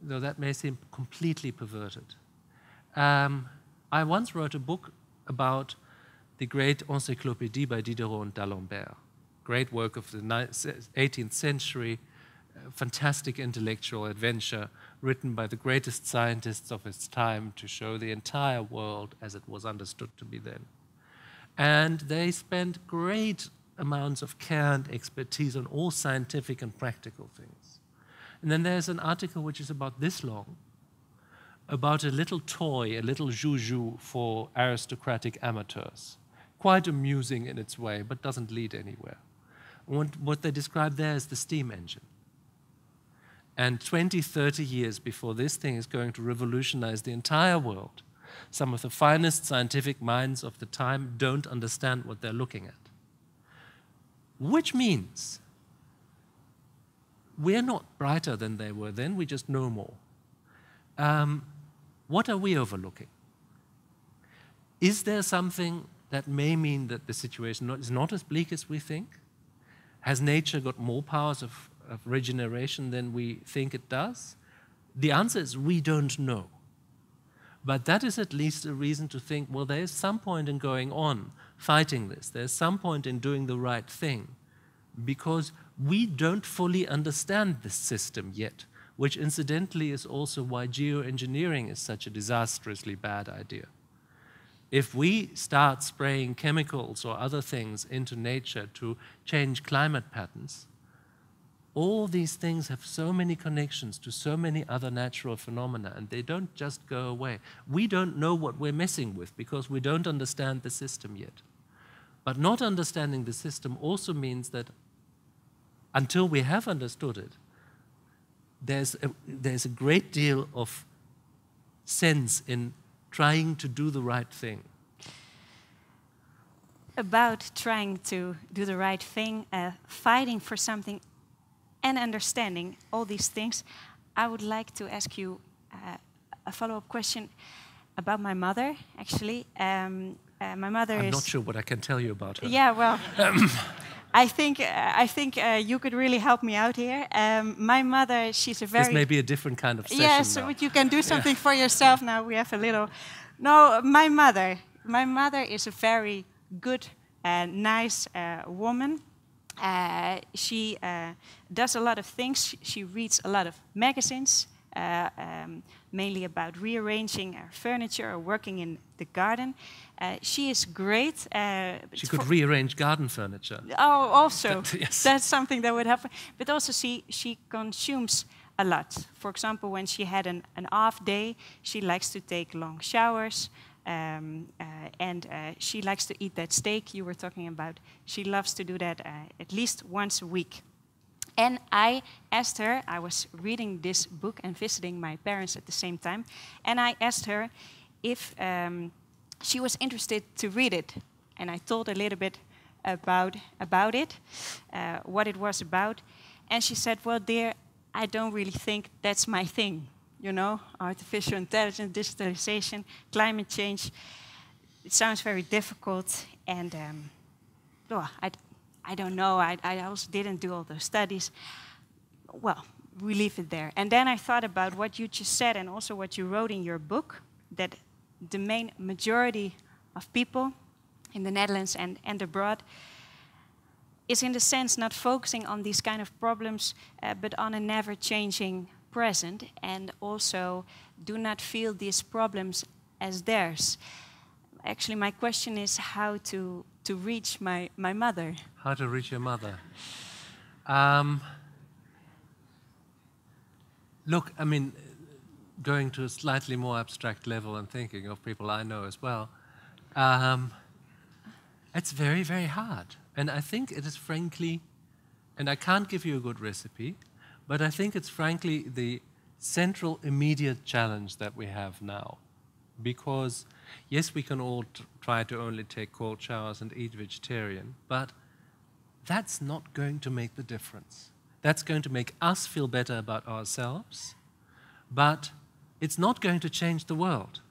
though that may seem completely perverted. I once wrote a book about the great Encyclopédie by Diderot and d'Alembert, great work of the 18th century, fantastic intellectual adventure written by the greatest scientists of its time to show the entire world as it was understood to be then. And they spent great amounts of care and expertise on all scientific and practical things. And then there's an article which is about this long, about a little toy, a little joujou for aristocratic amateurs. Quite amusing in its way, but doesn't lead anywhere. What they describe there is the steam engine. And 20, 30 years before this thing is going to revolutionize the entire world, some of the finest scientific minds of the time don't understand what they're looking at. Which means we're not brighter than they were then, we just know more. What are we overlooking? Is there something that may mean that the situation is not as bleak as we think? Has nature got more powers of regeneration than we think it does? The answer is we don't know. But that is at least a reason to think, well, there is some point in going on, fighting this. There's some point in doing the right thing, because we don't fully understand this system yet, which incidentally is also why geoengineering is such a disastrously bad idea. If we start spraying chemicals or other things into nature to change climate patterns, all these things have so many connections to so many other natural phenomena, and they don't just go away. We don't know what we're messing with because we don't understand the system yet. But not understanding the system also means that until we have understood it, there's a great deal of sense in trying to do the right thing. About trying to do the right thing, fighting for something, and understanding all these things, I would like to ask you a follow-up question about my mother, actually. My mother is... I'm not sure what I can tell you about her. Yeah, well, I think you could really help me out here. My mother, she's a very... This may be a different kind of session yes, now. but you can do something for yourself now. We have a little... No, my mother is a very good, nice woman. She does a lot of things. She reads a lot of magazines, mainly about rearranging furniture or working in the garden. She is great. She could rearrange garden furniture. Oh, also, yes. That's something that would happen. But also she consumes a lot. For example, when she had an off day, she likes to take long showers. And she likes to eat that steak you were talking about. She loves to do that at least once a week. And I asked her, I was reading this book and visiting my parents at the same time, and I asked her if she was interested to read it. And I told a little bit about it, what it was about. And she said, well, dear, I don't really think that's my thing. You know, artificial intelligence, digitalisation, climate change. It sounds very difficult, and I don't know. I also didn't do all those studies. Well, we leave it there. And then I thought about what you just said, and also what you wrote in your book, that the main majority of people in the Netherlands and abroad is, in the sense, not focusing on these kind of problems, but on a never-changing present, and also do not feel these problems as theirs. Actually, my question is how to reach my mother. How to reach your mother? Look, I mean, going to a slightly more abstract level and thinking of people I know as well, it's very, very hard. And I think it is frankly, and I can't give you a good recipe, but I think it's frankly the central immediate challenge that we have now. Because, yes, we can all try to only take cold showers and eat vegetarian, but that's not going to make the difference. That's going to make us feel better about ourselves, but it's not going to change the world.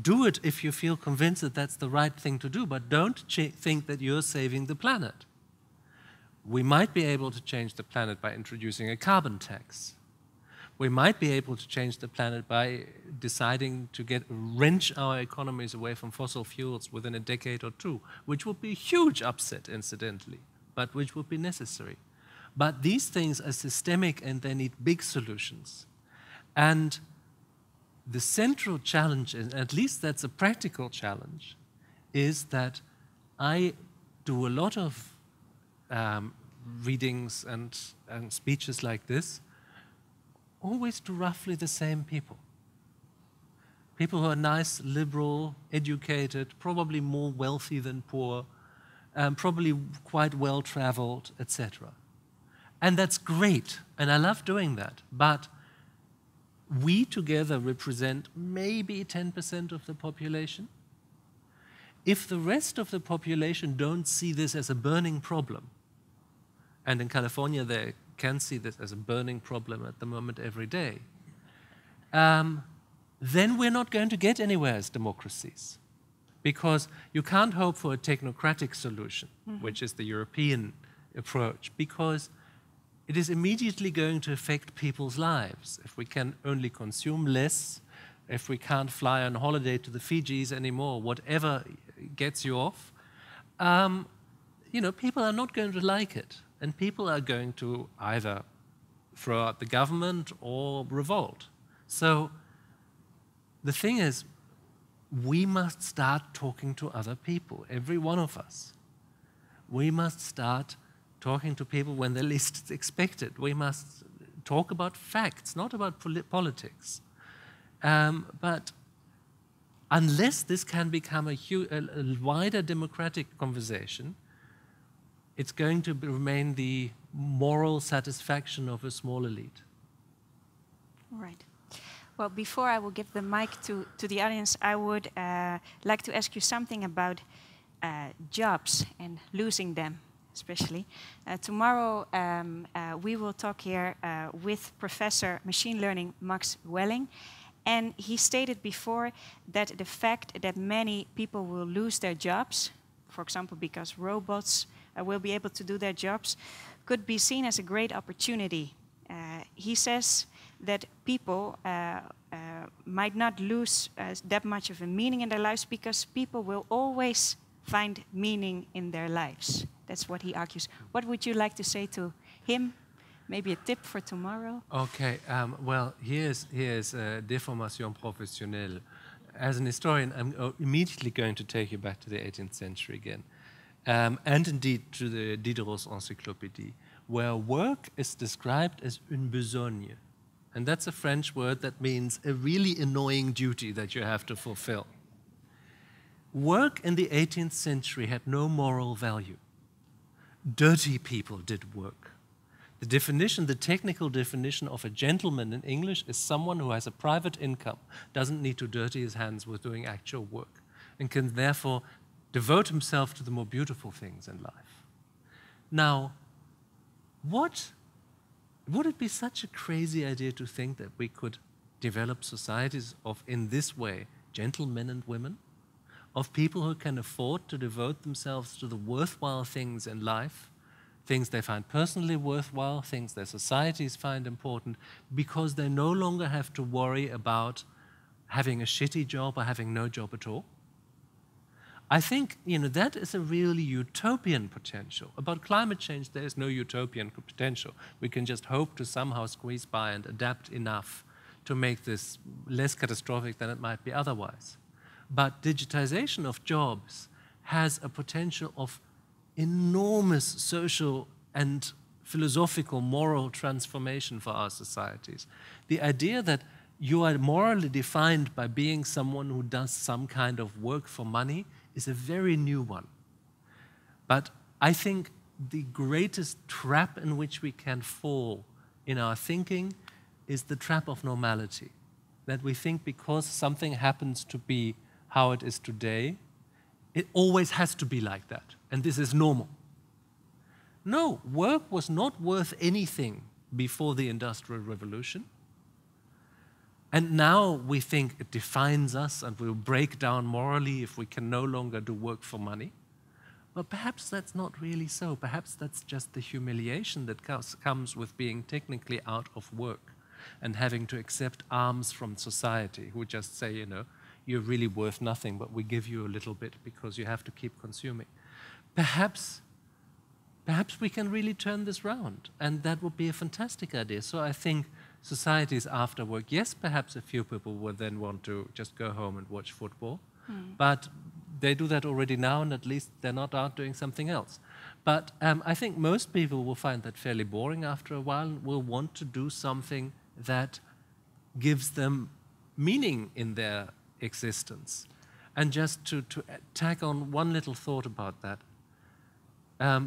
Do it if you feel convinced that that's the right thing to do, but don't think that you're saving the planet. We might be able to change the planet by introducing a carbon tax. We might be able to change the planet by deciding to wrench our economies away from fossil fuels within a decade or two, which would be a huge upset, incidentally, but which would be necessary. But these things are systemic and they need big solutions. And the central challenge, and at least that's a practical challenge, is that I do a lot of readings and speeches like this, always to roughly the same people. People who are nice, liberal, educated, probably more wealthy than poor, probably quite well-traveled, etc. And that's great, and I love doing that. But we together represent maybe 10% of the population. If the rest of the population don't see this as a burning problem, and in California they can see this as a burning problem at the moment every day, then we're not going to get anywhere as democracies. Because you can't hope for a technocratic solution, which is the European approach, because it is immediately going to affect people's lives. If we can only consume less, if we can't fly on holiday to the Fijis anymore, whatever gets you off, people are not going to like it. And people are going to either throw out the government or revolt. So the thing is, we must start talking to other people, every one of us. We must start talking to people when they're least expected. We must talk about facts, not about politics. But unless this can become a wider democratic conversation, it's going to remain the moral satisfaction of a small elite. Right. Well, before I will give the mic to the audience, I would like to ask you something about jobs and losing them, especially. Tomorrow we will talk here with Professor Machine Learning Max Welling. And he stated before that the fact that many people will lose their jobs, for example, because robots will be able to do their jobs, could be seen as a great opportunity. He says that people might not lose that much of a meaning in their lives because people will always find meaning in their lives. That's what he argues. What would you like to say to him? Maybe a tip for tomorrow? Okay, well, here's déformation professionnelle. As an historian, I'm immediately going to take you back to the 18th century again. And indeed to the Diderot's Encyclopédie, where work is described as une besogne. And that's a French word that means a really annoying duty that you have to fulfill. Work in the 18th century had no moral value. Dirty people did work. The definition, the technical definition of a gentleman in English is someone who has a private income, doesn't need to dirty his hands with doing actual work, and can therefore devote himself to the more beautiful things in life. Now, would it be such a crazy idea to think that we could develop societies of, in this way, gentlemen and women? Of people who can afford to devote themselves to the worthwhile things in life, things they find personally worthwhile, things their societies find important, because they no longer have to worry about having a shitty job or having no job at all? I think that is a really utopian potential. About climate change, there is no utopian potential. We can just hope to somehow squeeze by and adapt enough to make this less catastrophic than it might be otherwise. But digitization of jobs has a potential of enormous social and philosophical, moral transformation for our societies. The idea that you are morally defined by being someone who does some kind of work for money is a very new one. But I think the greatest trap in which we can fall in our thinking is the trap of normality. That we think because something happens to be how it is today, it always has to be like that, and this is normal. No, work was not worth anything before the Industrial Revolution. And now we think it defines us and we'll break down morally if we can no longer do work for money. But perhaps that's not really so. Perhaps that's just the humiliation that comes with being technically out of work and having to accept alms from society who just say, you're really worth nothing, but we give you a little bit because you have to keep consuming. Perhaps we can really turn this round, and that would be a fantastic idea. So I think societies after work, yes, perhaps a few people would then want to just go home and watch football, but they do that already now, and at least they're not out doing something else. But I think most people will find that fairly boring after a while and will want to do something that gives them meaning in their existence. And just to tack on one little thought about that,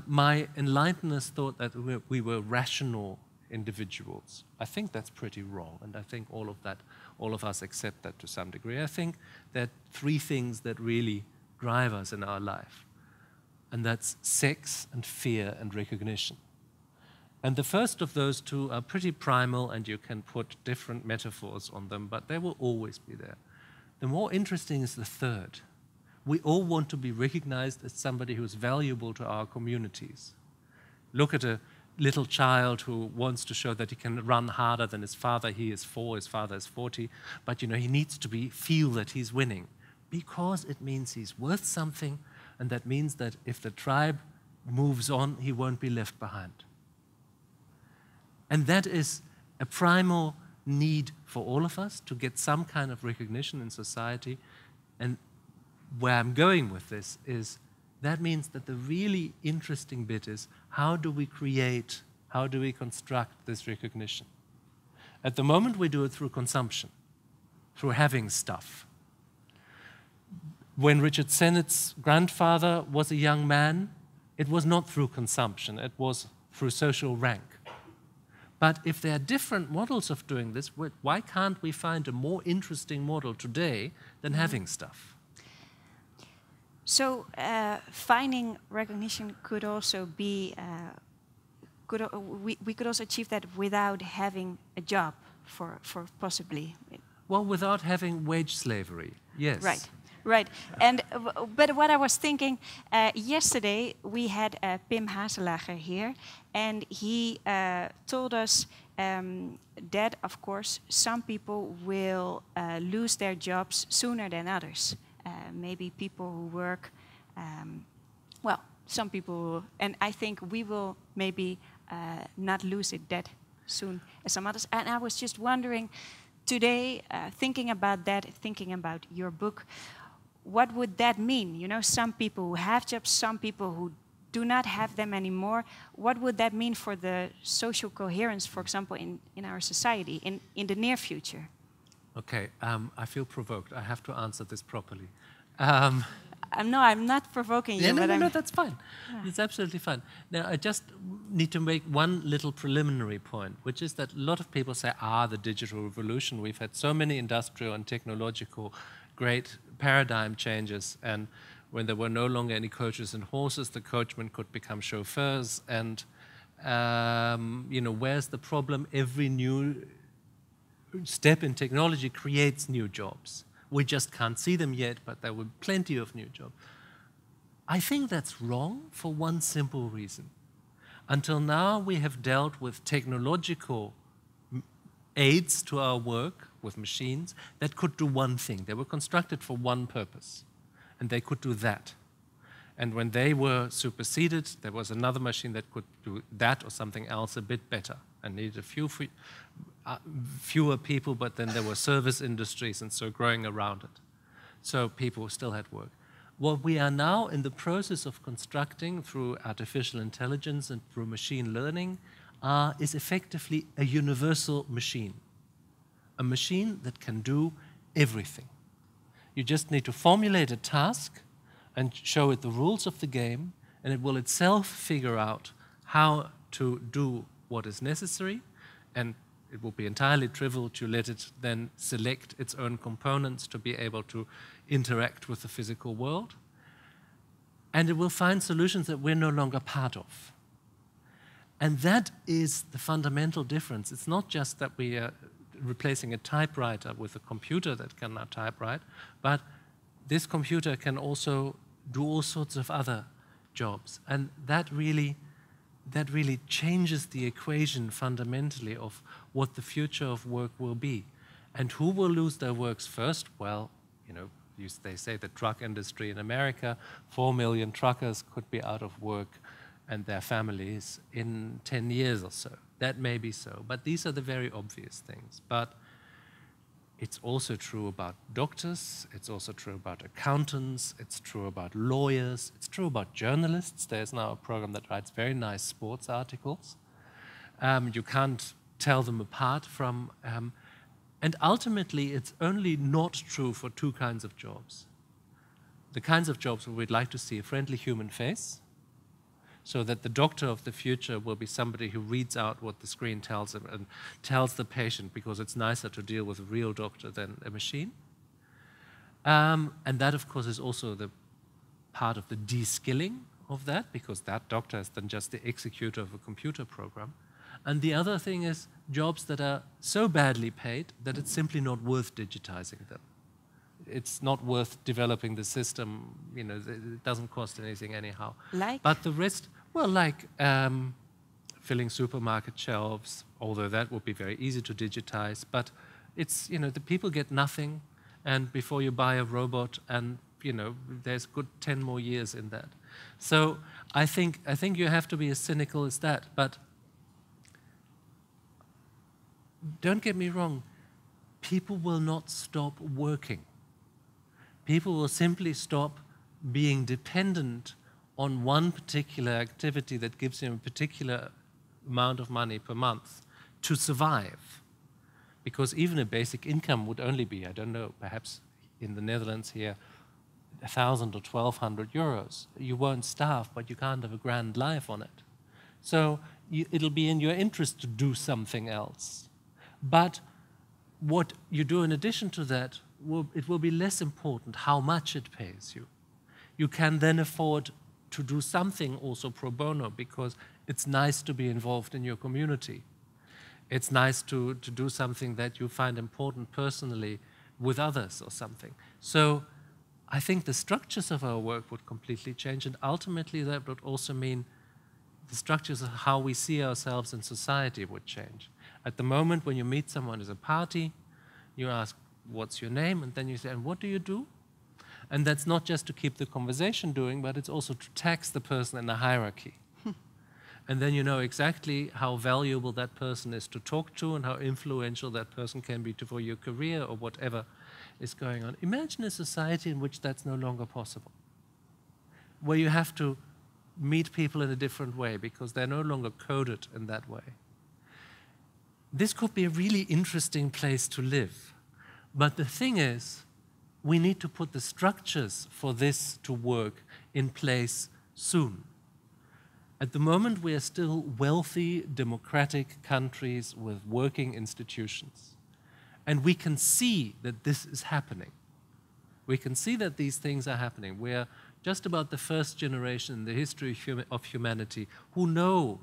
my enlighteners thought that we were rational individuals. I think that's pretty wrong, and I think all of us accept that to some degree. I think there are three things that really drive us in our life, and that's sex and fear and recognition. And the first of those two are pretty primal, and you can put different metaphors on them, but they will always be there. The more interesting is the third. We all want to be recognized as somebody who is valuable to our communities. Look at a little child who wants to show that he can run harder than his father. He is 4, his father is 40, but he needs to feel that he's winning, because it means he's worth something, and that means that if the tribe moves on, he won't be left behind. And that is a primal need for all of us, to get some kind of recognition in society. And where I'm going with this is, that means that the really interesting bit is, how do we construct this recognition? At the moment, we do it through consumption, through having stuff. When Richard Sennett's grandfather was a young man, it was not through consumption, it was through social rank. But if there are different models of doing this, why can't we find a more interesting model today than having stuff? So finding recognition could also be, we could also achieve that without having a job, for possibly. Well, without having wage slavery, yes. Right. Right, and but what I was thinking, yesterday we had Pim Hazelager here, and he told us that, of course, some people will lose their jobs sooner than others. Maybe people who work, well, some people, and I think we will maybe not lose it that soon as some others. And I was just wondering today, thinking about that, thinking about your book, what would that mean? Some people who have jobs, some people who do not have them anymore. What would that mean for the social coherence, for example, in our society in the near future? Okay, I feel provoked. I have to answer this properly. No, I'm not provoking you. No, that's fine. Yeah. It's absolutely fine. Now, I just need to make one little preliminary point, which is that a lot of people say, the digital revolution. We've had so many industrial and technological great paradigm changes, and when there were no longer any coaches and horses, the coachmen could become chauffeurs, and where's the problem? Every new step in technology creates new jobs. We just can't see them yet, but there will be plenty of new jobs. I think that's wrong for one simple reason. Until now, we have dealt with technological aids to our work, with machines, that could do one thing. They were constructed for one purpose, and they could do that. And when they were superseded, there was another machine that could do that or something else a bit better, and needed fewer people, but then there were service industries and so growing around it. So people still had work. What we are now in the process of constructing through artificial intelligence and through machine learning is effectively a universal machine. A machine that can do everything. You just need to formulate a task and show it the rules of the game, and it will itself figure out how to do what is necessary, and it will be entirely trivial to let it then select its own components to be able to interact with the physical world. And it will find solutions that we're no longer part of. And that is the fundamental difference. It's not just that we are replacing a typewriter with a computer that can now typewrite, but this computer can also do all sorts of other jobs. And that really changes the equation fundamentally of what the future of work will be. And who will lose their works first? Well, they say the truck industry in America, 4 million truckers could be out of work and their families in 10 years or so. That may be so, but these are the very obvious things. But it's also true about doctors, it's also true about accountants, it's true about lawyers, it's true about journalists. There's now a program that writes very nice sports articles. You can't tell them apart from... and ultimately, it's only not true for two kinds of jobs. The kinds of jobs where we'd like to see a friendly human face, so that the doctor of the future will be somebody who reads out what the screen tells him and tells the patient, because it's nicer to deal with a real doctor than a machine. And that, of course, is also the part of the de-skilling of that, because that doctor is then just the executor of a computer program. And the other thing is jobs that are so badly paid that it's simply not worth digitizing them. It's not worth developing the system, it doesn't cost anything anyhow. Like? But the rest, well, like filling supermarket shelves, although that would be very easy to digitize. But it's, you know, the people get nothing, and before you buy a robot, and, you know, there's good 10 more years in that. So I think you have to be as cynical as that. But don't get me wrong, people will not stop working. People will simply stop being dependent on one particular activity that gives them a particular amount of money per month to survive. Because even a basic income would only be, I don't know, perhaps in the Netherlands here, 1,000 or 1,200 euros. You won't starve, but you can't have a grand life on it. So it'll be in your interest to do something else. But what you do in addition to that, it will be less important how much it pays you. You can then afford to do something also pro bono, because it's nice to be involved in your community. It's nice to do something that you find important personally with others or something. So I think the structures of our work would completely change, and ultimately that would also mean the structures of how we see ourselves in society would change. At the moment, when you meet someone at a party, you ask, what's your name? And then you say, and what do you do? And that's not just to keep the conversation going, but it's also to tax the person in the hierarchy. And then you know exactly how valuable that person is to talk to and how influential that person can be for your career or whatever is going on. Imagine a society in which that's no longer possible, where you have to meet people in a different way because they're no longer coded in that way. This could be a really interesting place to live. But the thing is, we need to put the structures for this to work in place soon. At the moment, we are still wealthy, democratic countries with working institutions. And we can see that this is happening. We can see that these things are happening. We are just about the first generation in the history of humanity who know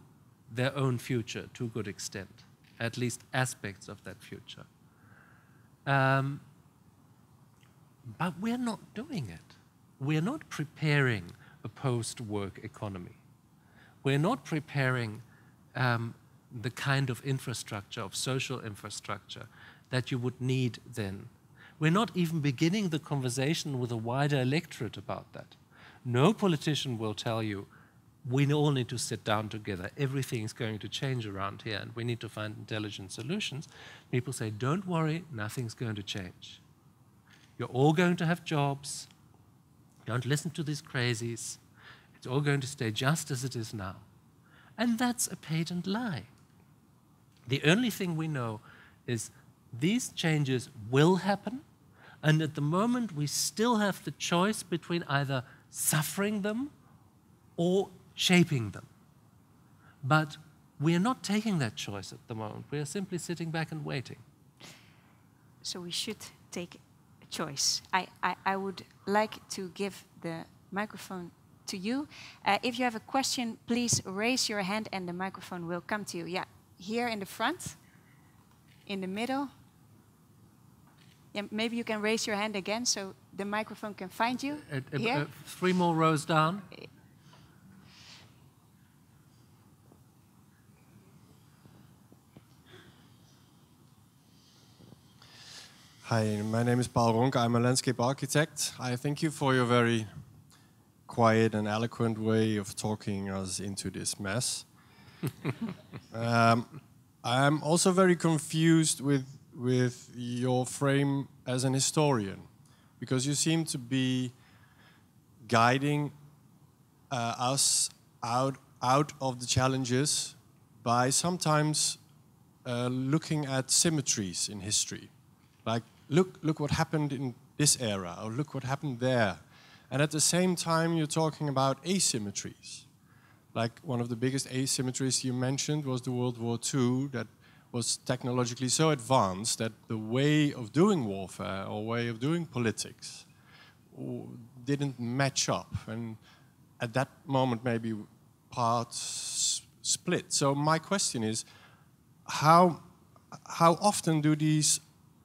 their own future to a good extent, at least aspects of that future. But we're not doing it. We're not preparing a post-work economy. We're not preparing the kind of infrastructure, of social infrastructure, that you would need then. We're not even beginning the conversation with a wider electorate about that. No politician will tell you, we all need to sit down together. Everything is going to change around here, and we need to find intelligent solutions. People say, don't worry, nothing's going to change. You're all going to have jobs. Don't listen to these crazies. It's all going to stay just as it is now. And that's a patent lie. The only thing we know is these changes will happen, and at the moment we still have the choice between either suffering them or shaping them. But we are not taking that choice at the moment. We are simply sitting back and waiting. So we should take a choice. I would like to give the microphone to you. If you have a question, please raise your hand and the microphone will come to you. Yeah, here in the front, in the middle. Yeah, maybe you can raise your hand again so the microphone can find you. Here. 3 more rows down. Hi, my name is Paul Ronk. I'm a landscape architect. I thank you for your very quiet and eloquent way of talking us into this mess. I'm also very confused with your frame as an historian, because you seem to be guiding us out of the challenges by sometimes looking at symmetries in history. Like, look what happened in this era, or look what happened there. And at the same time, you're talking about asymmetries. Like, one of the biggest asymmetries you mentioned was the World War II, that was technologically so advanced that the way of doing warfare or way of doing politics didn't match up. And at that moment, maybe parts split. So my question is, how often do these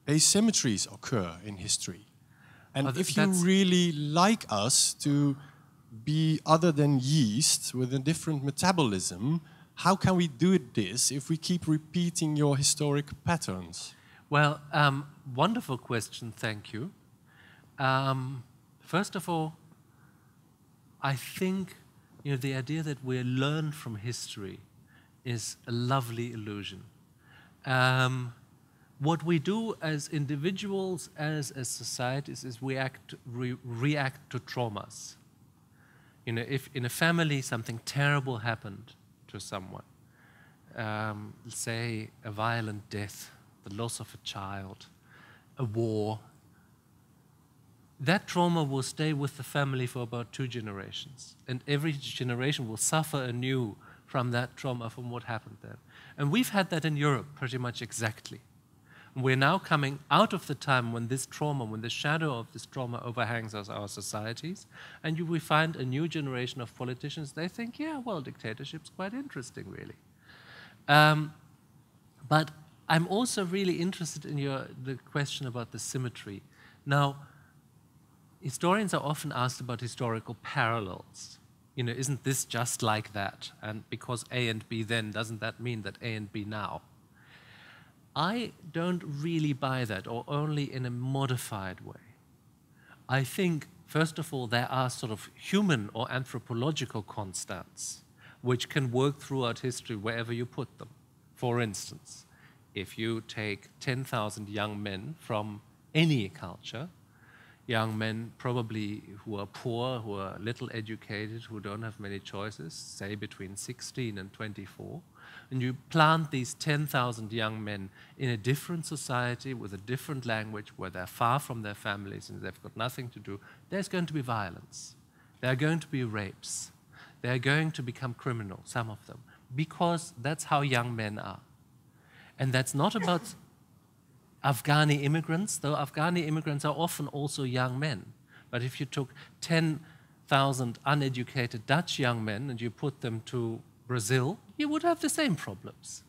asymmetries occur in history? And if you really like us to be other than yeast with a different metabolism, how can we do this if we keep repeating your historic patterns? Well, wonderful question, thank you. First of all, I think the idea that we learn from history is a lovely illusion. What we do as individuals, as societies, is we react to traumas. If in a family something terrible happened to someone, say a violent death, the loss of a child, a war, that trauma will stay with the family for about 2 generations. And every generation will suffer anew from that trauma, from what happened then. And we've had that in Europe pretty much exactly. And we're now coming out of the time when this trauma, when the shadow of this trauma overhangs our societies, and we find a new generation of politicians, they think, yeah, well, dictatorship's quite interesting, really. But I'm also really interested in the question about the symmetry. Now, historians are often asked about historical parallels. Isn't this just like that? And because A and B then, doesn't that mean that A and B now? I don't really buy that, or only in a modified way. I think, first of all, there are sort of human or anthropological constants which can work throughout history wherever you put them. For instance, if you take 10,000 young men from any culture, young men probably who are poor, who are little educated, who don't have many choices, say between 16 and 24, and you plant these 10,000 young men in a different society with a different language where they're far from their families and they've got nothing to do, there's going to be violence. There are going to be rapes. They're going to become criminal, some of them, because that's how young men are. And that's not about Afghani immigrants, though Afghani immigrants are often also young men. But if you took 10,000 uneducated Dutch young men and you put them to Brazil, you would have the same problems.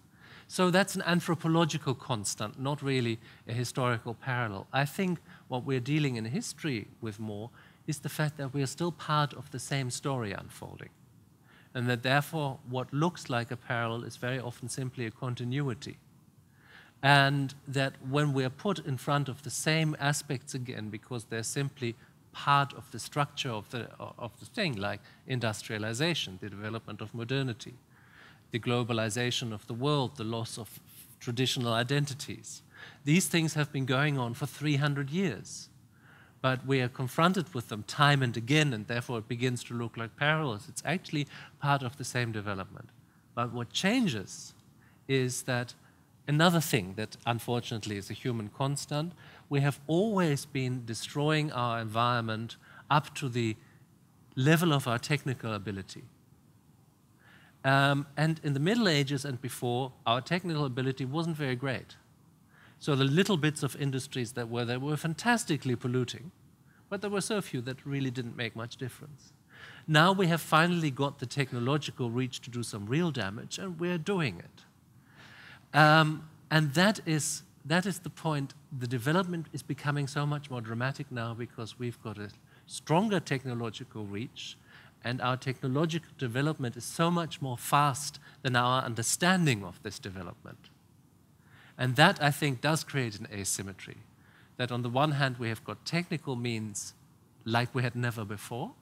So that's an anthropological constant, not really a historical parallel. I think what we're dealing in history with more is the fact that we are still part of the same story unfolding. And that therefore what looks like a parallel is very often simply a continuity. And that when we're put in front of the same aspects again, because they're simply part of the structure of the thing, like industrialization, the development of modernity, the globalization of the world, the loss of traditional identities. These things have been going on for 300 years. But we are confronted with them time and again, and therefore it begins to look like parallels. It's actually part of the same development. But what changes is that another thing that unfortunately is a human constant, we have always been destroying our environment up to the level of our technical ability. And in the Middle Ages and before, our technical ability wasn't very great. So the little bits of industries that were there were fantastically polluting, but there were so few that really didn't make much difference. Now we have finally got the technological reach to do some real damage, and we're doing it. And that is the point. The development is becoming so much more dramatic now because we've got a stronger technological reach, and our technological development is so much more fast than our understanding of this development. And that, I think, does create an asymmetry. That on the one hand, we have got technical means like we had never before,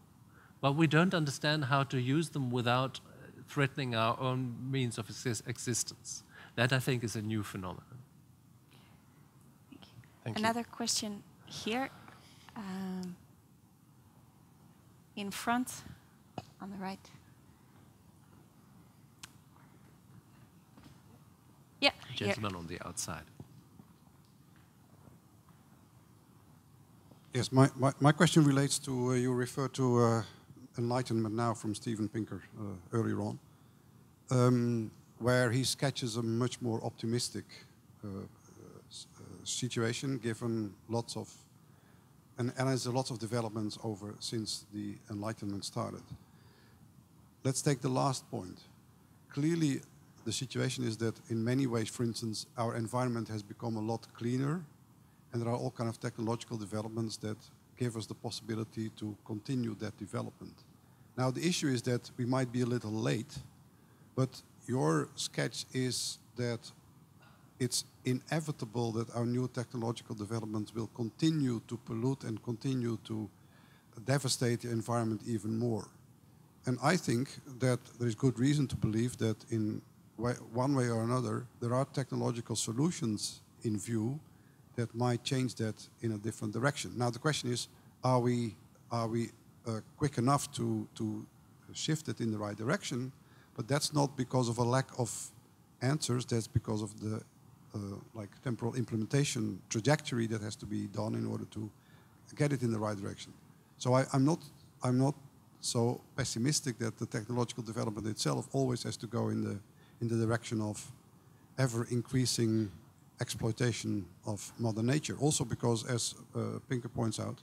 but we don't understand how to use them without threatening our own means of existence. That, I think, is a new phenomenon. Thank you. Another question here. In front, on the right. Yeah, Gentleman on the outside. Yes, my question relates to, you referred to enlightenment now from Steven Pinker earlier on, where he sketches a much more optimistic situation given lots of, and has a lot of developments over since the Enlightenment started. Let's take the last point. Clearly, the situation is that in many ways, for instance, our environment has become a lot cleaner, and there are all kinds of technological developments that give us the possibility to continue that development. Now, the issue is that we might be a little late, but your sketch is that it's inevitable that our new technological developments will continue to pollute and continue to devastate the environment even more. And I think that there is good reason to believe that in one way or another, there are technological solutions in view that might change that in a different direction. Now the question is, are we quick enough to shift it in the right direction? But that's not because of a lack of answers, that's because of the like temporal implementation trajectory that has to be done in order to get it in the right direction. So I'm not so pessimistic that the technological development itself always has to go in the direction of ever increasing exploitation of Mother Nature. Also because, as Pinker points out,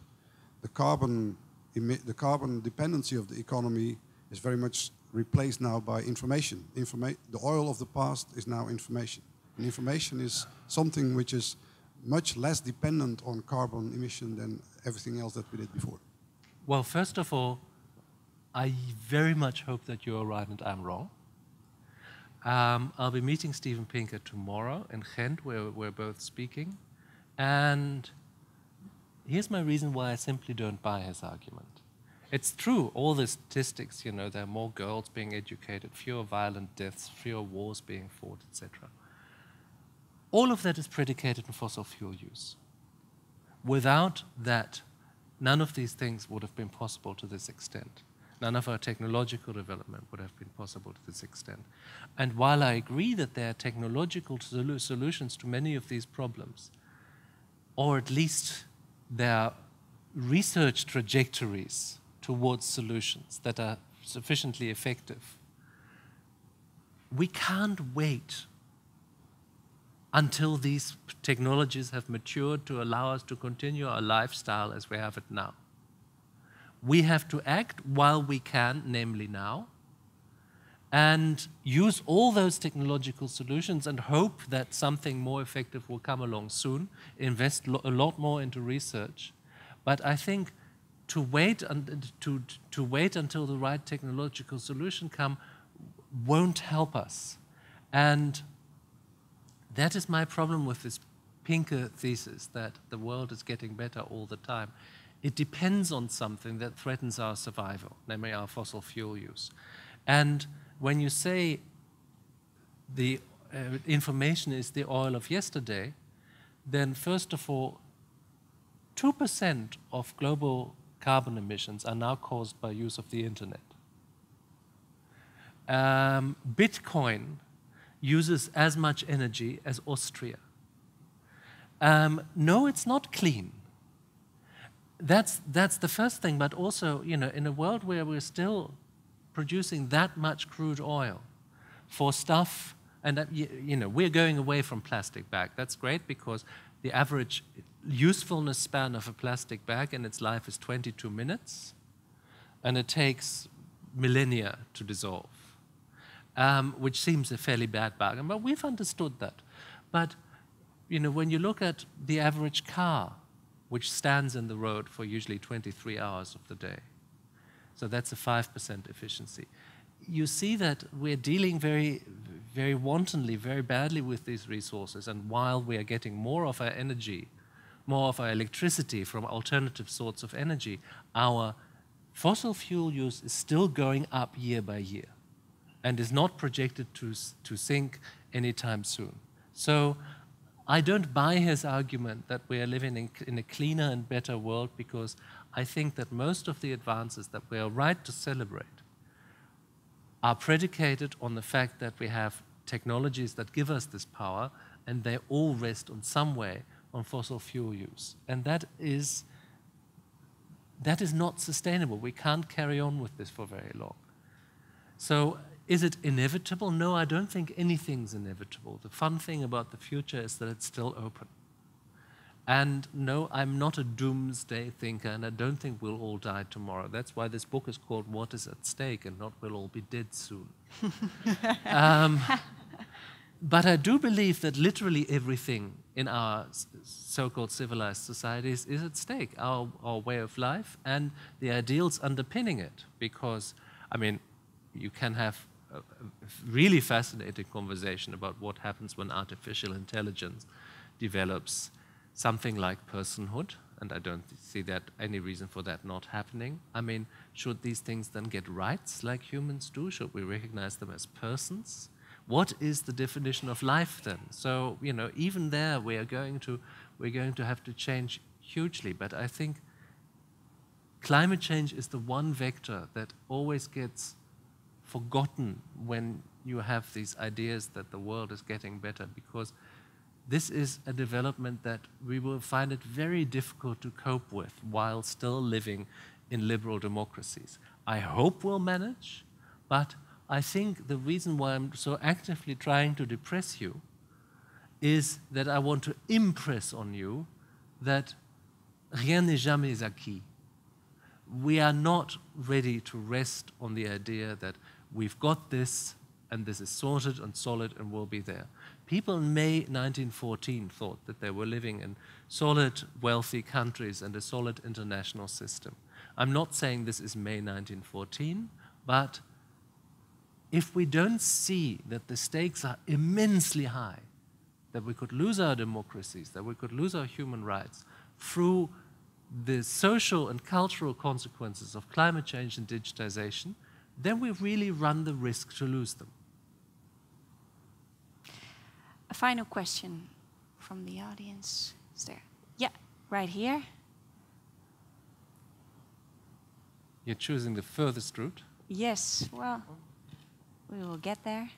the carbon dependency of the economy is very much replaced now by information. The oil of the past is now information. And information is something which is much less dependent on carbon emission than everything else that we did before. Well, first of all, I very much hope that you're right and I'm wrong. I'll be meeting Steven Pinker tomorrow in Ghent, where we're both speaking. And here's my reason why I simply don't buy his argument. It's true, all the statistics, you know, there are more girls being educated, fewer violent deaths, fewer wars being fought, etc. All of that is predicated on fossil fuel use. Without that, none of these things would have been possible to this extent. None of our technological development would have been possible to this extent. And while I agree that there are technological solutions to many of these problems, or at least there are research trajectories towards solutions that are sufficiently effective, we can't wait until these technologies have matured to allow us to continue our lifestyle as we have it now. We have to act while we can, namely now, and use all those technological solutions and hope that something more effective will come along soon, invest a lot more into research. But I think to wait until the right technological solution come won't help us. And that is my problem with this Pinker thesis that the world is getting better all the time. It depends on something that threatens our survival, namely our fossil fuel use. And when you say the information is the oil of yesterday, then first of all, 2% of global carbon emissions are now caused by use of the internet. Bitcoin uses as much energy as Austria. No, it's not clean. That's the first thing, but also, you know, in a world where we're still producing that much crude oil for stuff, and that, you know, we're going away from plastic bag. That's great because the average usefulness span of a plastic bag in its life is 22 minutes, and it takes millennia to dissolve, which seems a fairly bad bargain, but we've understood that. But, you know, when you look at the average car, which stands in the road for usually 23 hours of the day, so that's a 5% efficiency, you see that we're dealing very, very wantonly, very badly with these resources, and while we are getting more of our energy, more of our electricity from alternative sorts of energy, our fossil fuel use is still going up year by year and is not projected to sink anytime soon. So I don't buy his argument that we are living in a cleaner and better world, because I think that most of the advances that we are right to celebrate are predicated on the fact that we have technologies that give us this power, and they all rest on some way on fossil fuel use. And that is not sustainable. We can't carry on with this for very long. So is it inevitable? No, I don't think anything's inevitable. The fun thing about the future is that it's still open. And no, I'm not a doomsday thinker, and I don't think we'll all die tomorrow. That's why this book is called What is at Stake, and not We'll All Be Dead Soon. But I do believe that literally everything in our so-called civilized societies is at stake, our way of life and the ideals underpinning it. Because, I mean, you can have a really fascinating conversation about what happens when artificial intelligence develops something like personhood, and I don't see that any reason for that not happening. I mean, should these things then get rights like humans do? Should we recognize them as persons? What is the definition of life then? So, you know, even there we're going to have to change hugely. But I think climate change is the one vector that always gets forgotten when you have these ideas that the world is getting better, because this is a development that we will find it very difficult to cope with while still living in liberal democracies. I hope we'll manage, but I think the reason why I'm so actively trying to depress you is that I want to impress on you that rien n'est jamais acquis. We are not ready to rest on the idea that we've got this and this is sorted and solid and will be there. People in May 1914 thought that they were living in solid, wealthy countries and a solid international system. I'm not saying this is May 1914, but if we don't see that the stakes are immensely high, that we could lose our democracies, that we could lose our human rights through the social and cultural consequences of climate change and digitization, then we really run the risk to lose them. A final question from the audience. Is there? Yeah, right here. You're choosing the furthest route? Yes, well, we will get there.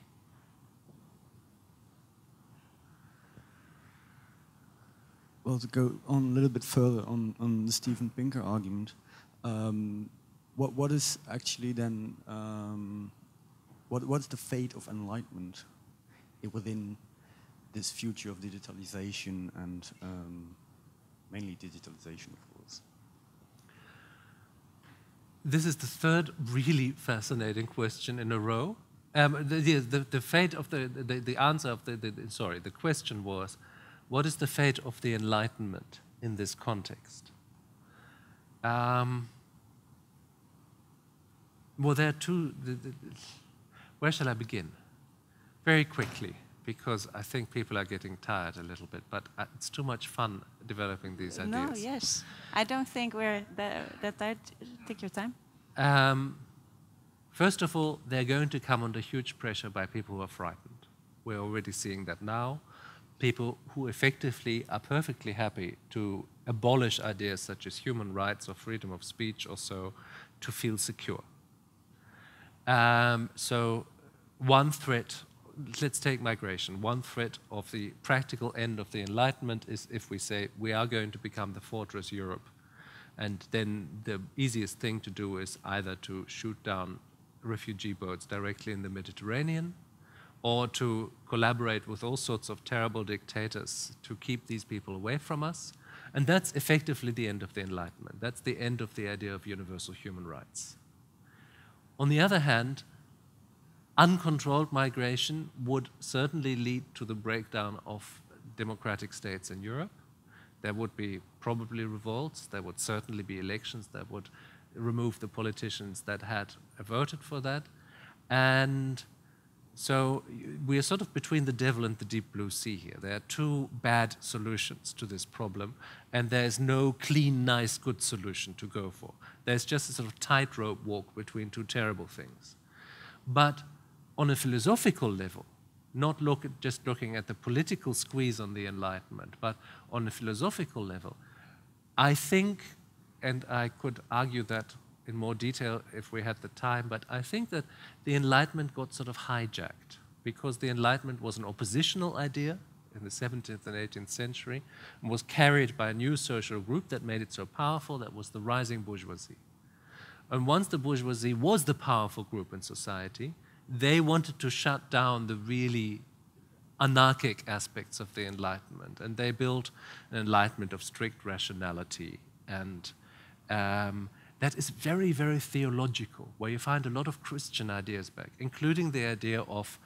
Well, to go on a little bit further on the Steven Pinker argument, what is actually then, what is the fate of enlightenment within this future of digitalization and mainly digitalization, of course? This is the third really fascinating question in a row. The fate of the answer of the question was, what is the fate of the Enlightenment in this context? Well, there are two. Where shall I begin? Very quickly, because I think people are getting tired a little bit, but it's too much fun developing these ideas. No, yes. I don't think we're that tired. Take your time. First of all, they're going to come under huge pressure by people who are frightened. We're already seeing that now. People who effectively are perfectly happy to abolish ideas such as human rights or freedom of speech or so to feel secure. So one threat, let's take migration. One threat of the practical end of the Enlightenment is if we say we are going to become the fortress Europe, and then the easiest thing to do is either to shoot down refugee boats directly in the Mediterranean, or to collaborate with all sorts of terrible dictators to keep these people away from us. And that's effectively the end of the Enlightenment. That's the end of the idea of universal human rights. On the other hand, uncontrolled migration would certainly lead to the breakdown of democratic states in Europe. There would be probably revolts, there would certainly be elections that would remove the politicians that had voted for that. And so we are sort of between the devil and the deep blue sea here. There are two bad solutions to this problem, and there is no clean, nice, good solution to go for. There's just a sort of tightrope walk between two terrible things. But on a philosophical level, not just looking at the political squeeze on the Enlightenment, but on a philosophical level, I think, and I could argue that in more detail if we had the time, but I think that the Enlightenment got sort of hijacked because the Enlightenment was an oppositional idea in the 17th and 18th century and was carried by a new social group that made it so powerful, that was the rising bourgeoisie. And once the bourgeoisie was the powerful group in society, they wanted to shut down the really anarchic aspects of the Enlightenment, and they built an Enlightenment of strict rationality, and that is very, very theological, where you find a lot of Christian ideas back, including the idea of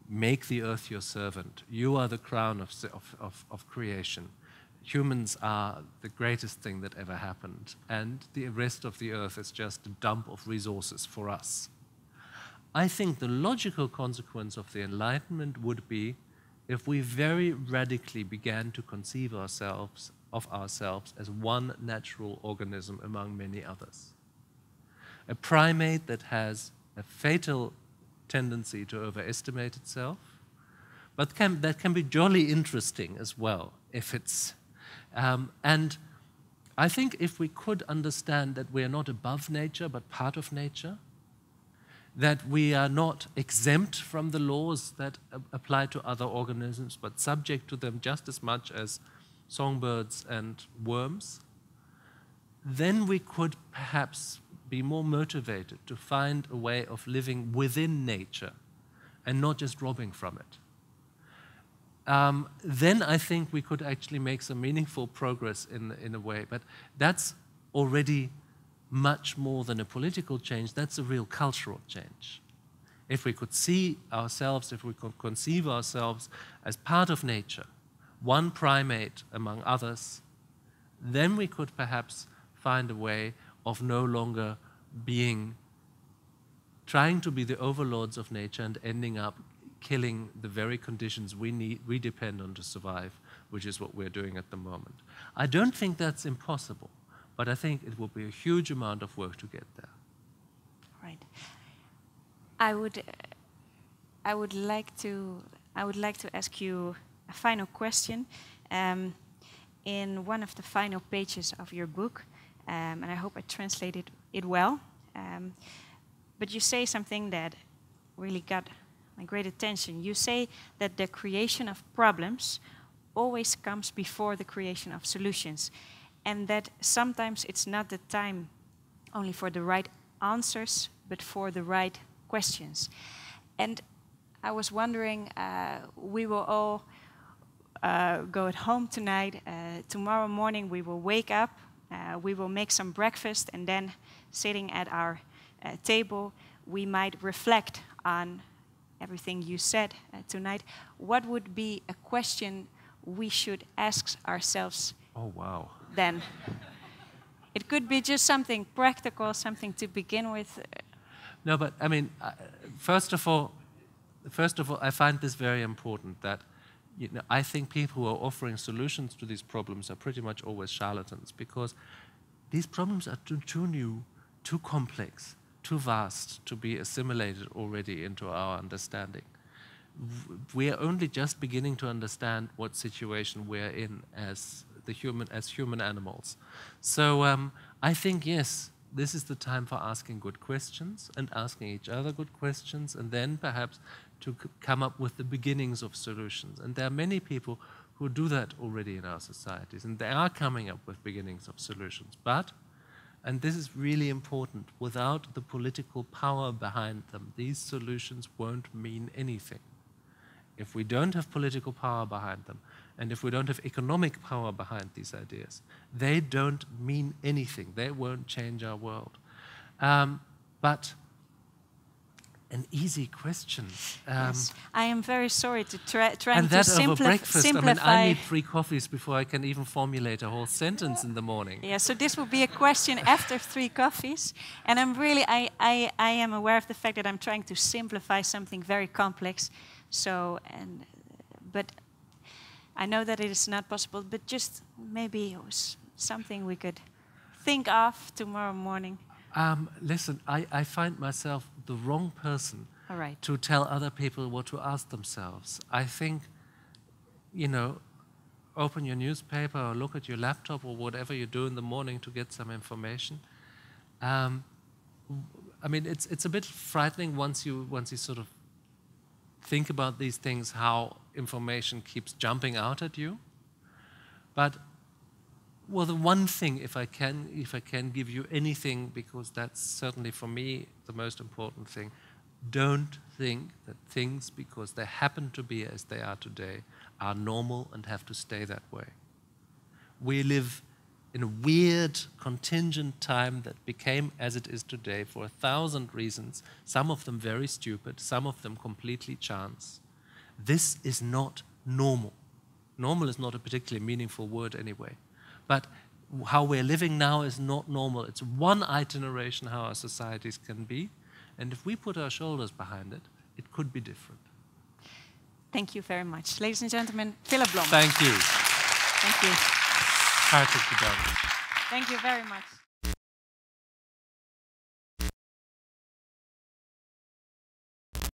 make the earth your servant. You are the crown of creation. Humans are the greatest thing that ever happened, and the rest of the earth is just a dump of resources for us. I think the logical consequence of the Enlightenment would be if we very radically began to conceive of ourselves as one natural organism among many others. A primate that has a fatal tendency to overestimate itself, but that can be jolly interesting as well if it's... and I think if we could understand that we are not above nature but part of nature, that we are not exempt from the laws that apply to other organisms but subject to them just as much as songbirds and worms, then we could perhaps be more motivated to find a way of living within nature and not just robbing from it. Then I think we could actually make some meaningful progress in a way. But that's already much more than a political change. That's a real cultural change. If we could see ourselves, if we could conceive ourselves as part of nature, one primate among others, then we could perhaps find a way of no longer trying to be the overlords of nature and ending up killing the very conditions we depend on to survive, which is what we're doing at the moment. I don't think that's impossible, but I think it will be a huge amount of work to get there. Right. I would like to ask you a final question. In one of the final pages of your book, and I hope I translated it well, but you say something that really got my great attention. You say that the creation of problems always comes before the creation of solutions, and that sometimes it's not the time only for the right answers, but for the right questions. And I was wondering, we will all go at home tonight. Tomorrow morning we will wake up, we will make some breakfast, and then sitting at our table, we might reflect on everything you said tonight. What would be a question we should ask ourselves? Oh, wow. Then it could be just something practical, something to begin with. No, but I mean, first of all, I find this very important, that I think people who are offering solutions to these problems are pretty much always charlatans, because these problems are too new, too complex, too vast to be assimilated already into our understanding. We are only just beginning to understand what situation we're in as human animals. So I think, yes, this is the time for asking good questions and asking each other good questions, and then perhaps to come up with the beginnings of solutions. And there are many people who do that already in our societies, and they are coming up with beginnings of solutions. But, and this is really important, without the political power behind them, these solutions won't mean anything. If we don't have political power behind them, and if we don't have economic power behind these ideas, they don't mean anything. They won't change our world. But an easy question. Yes. I am very sorry to try and to that over breakfast. simplify. I mean, I need 3 coffees before I can even formulate a whole sentence in the morning. Yeah, so this will be a question after 3 coffees. And I'm really, I am aware of the fact that I'm trying to simplify something very complex. So, but I know that it is not possible, but just maybe it was something we could think of tomorrow morning. Listen, I find myself the wrong person to tell other people what to ask themselves. I think, open your newspaper or look at your laptop or whatever you do in the morning to get some information. I mean, it's a bit frightening once you sort of think about these things, how information keeps jumping out at you. But well, the one thing, if I can give you anything, because that's certainly for me the most important thing, don't think that things, because they happen to be as they are today, are normal and have to stay that way. We live in a weird, contingent time that became as it is today for 1,000 reasons, some of them very stupid, some of them completely chance. This is not normal. Normal is not a particularly meaningful word anyway. But how we're living now is not normal. It's one itineration how our societies can be, And if we put our shoulders behind it, it could be different. Thank you very much. Ladies and gentlemen, Philipp Blom. Thank you. Thank you. Hartelijk bedankt. Thank you very much.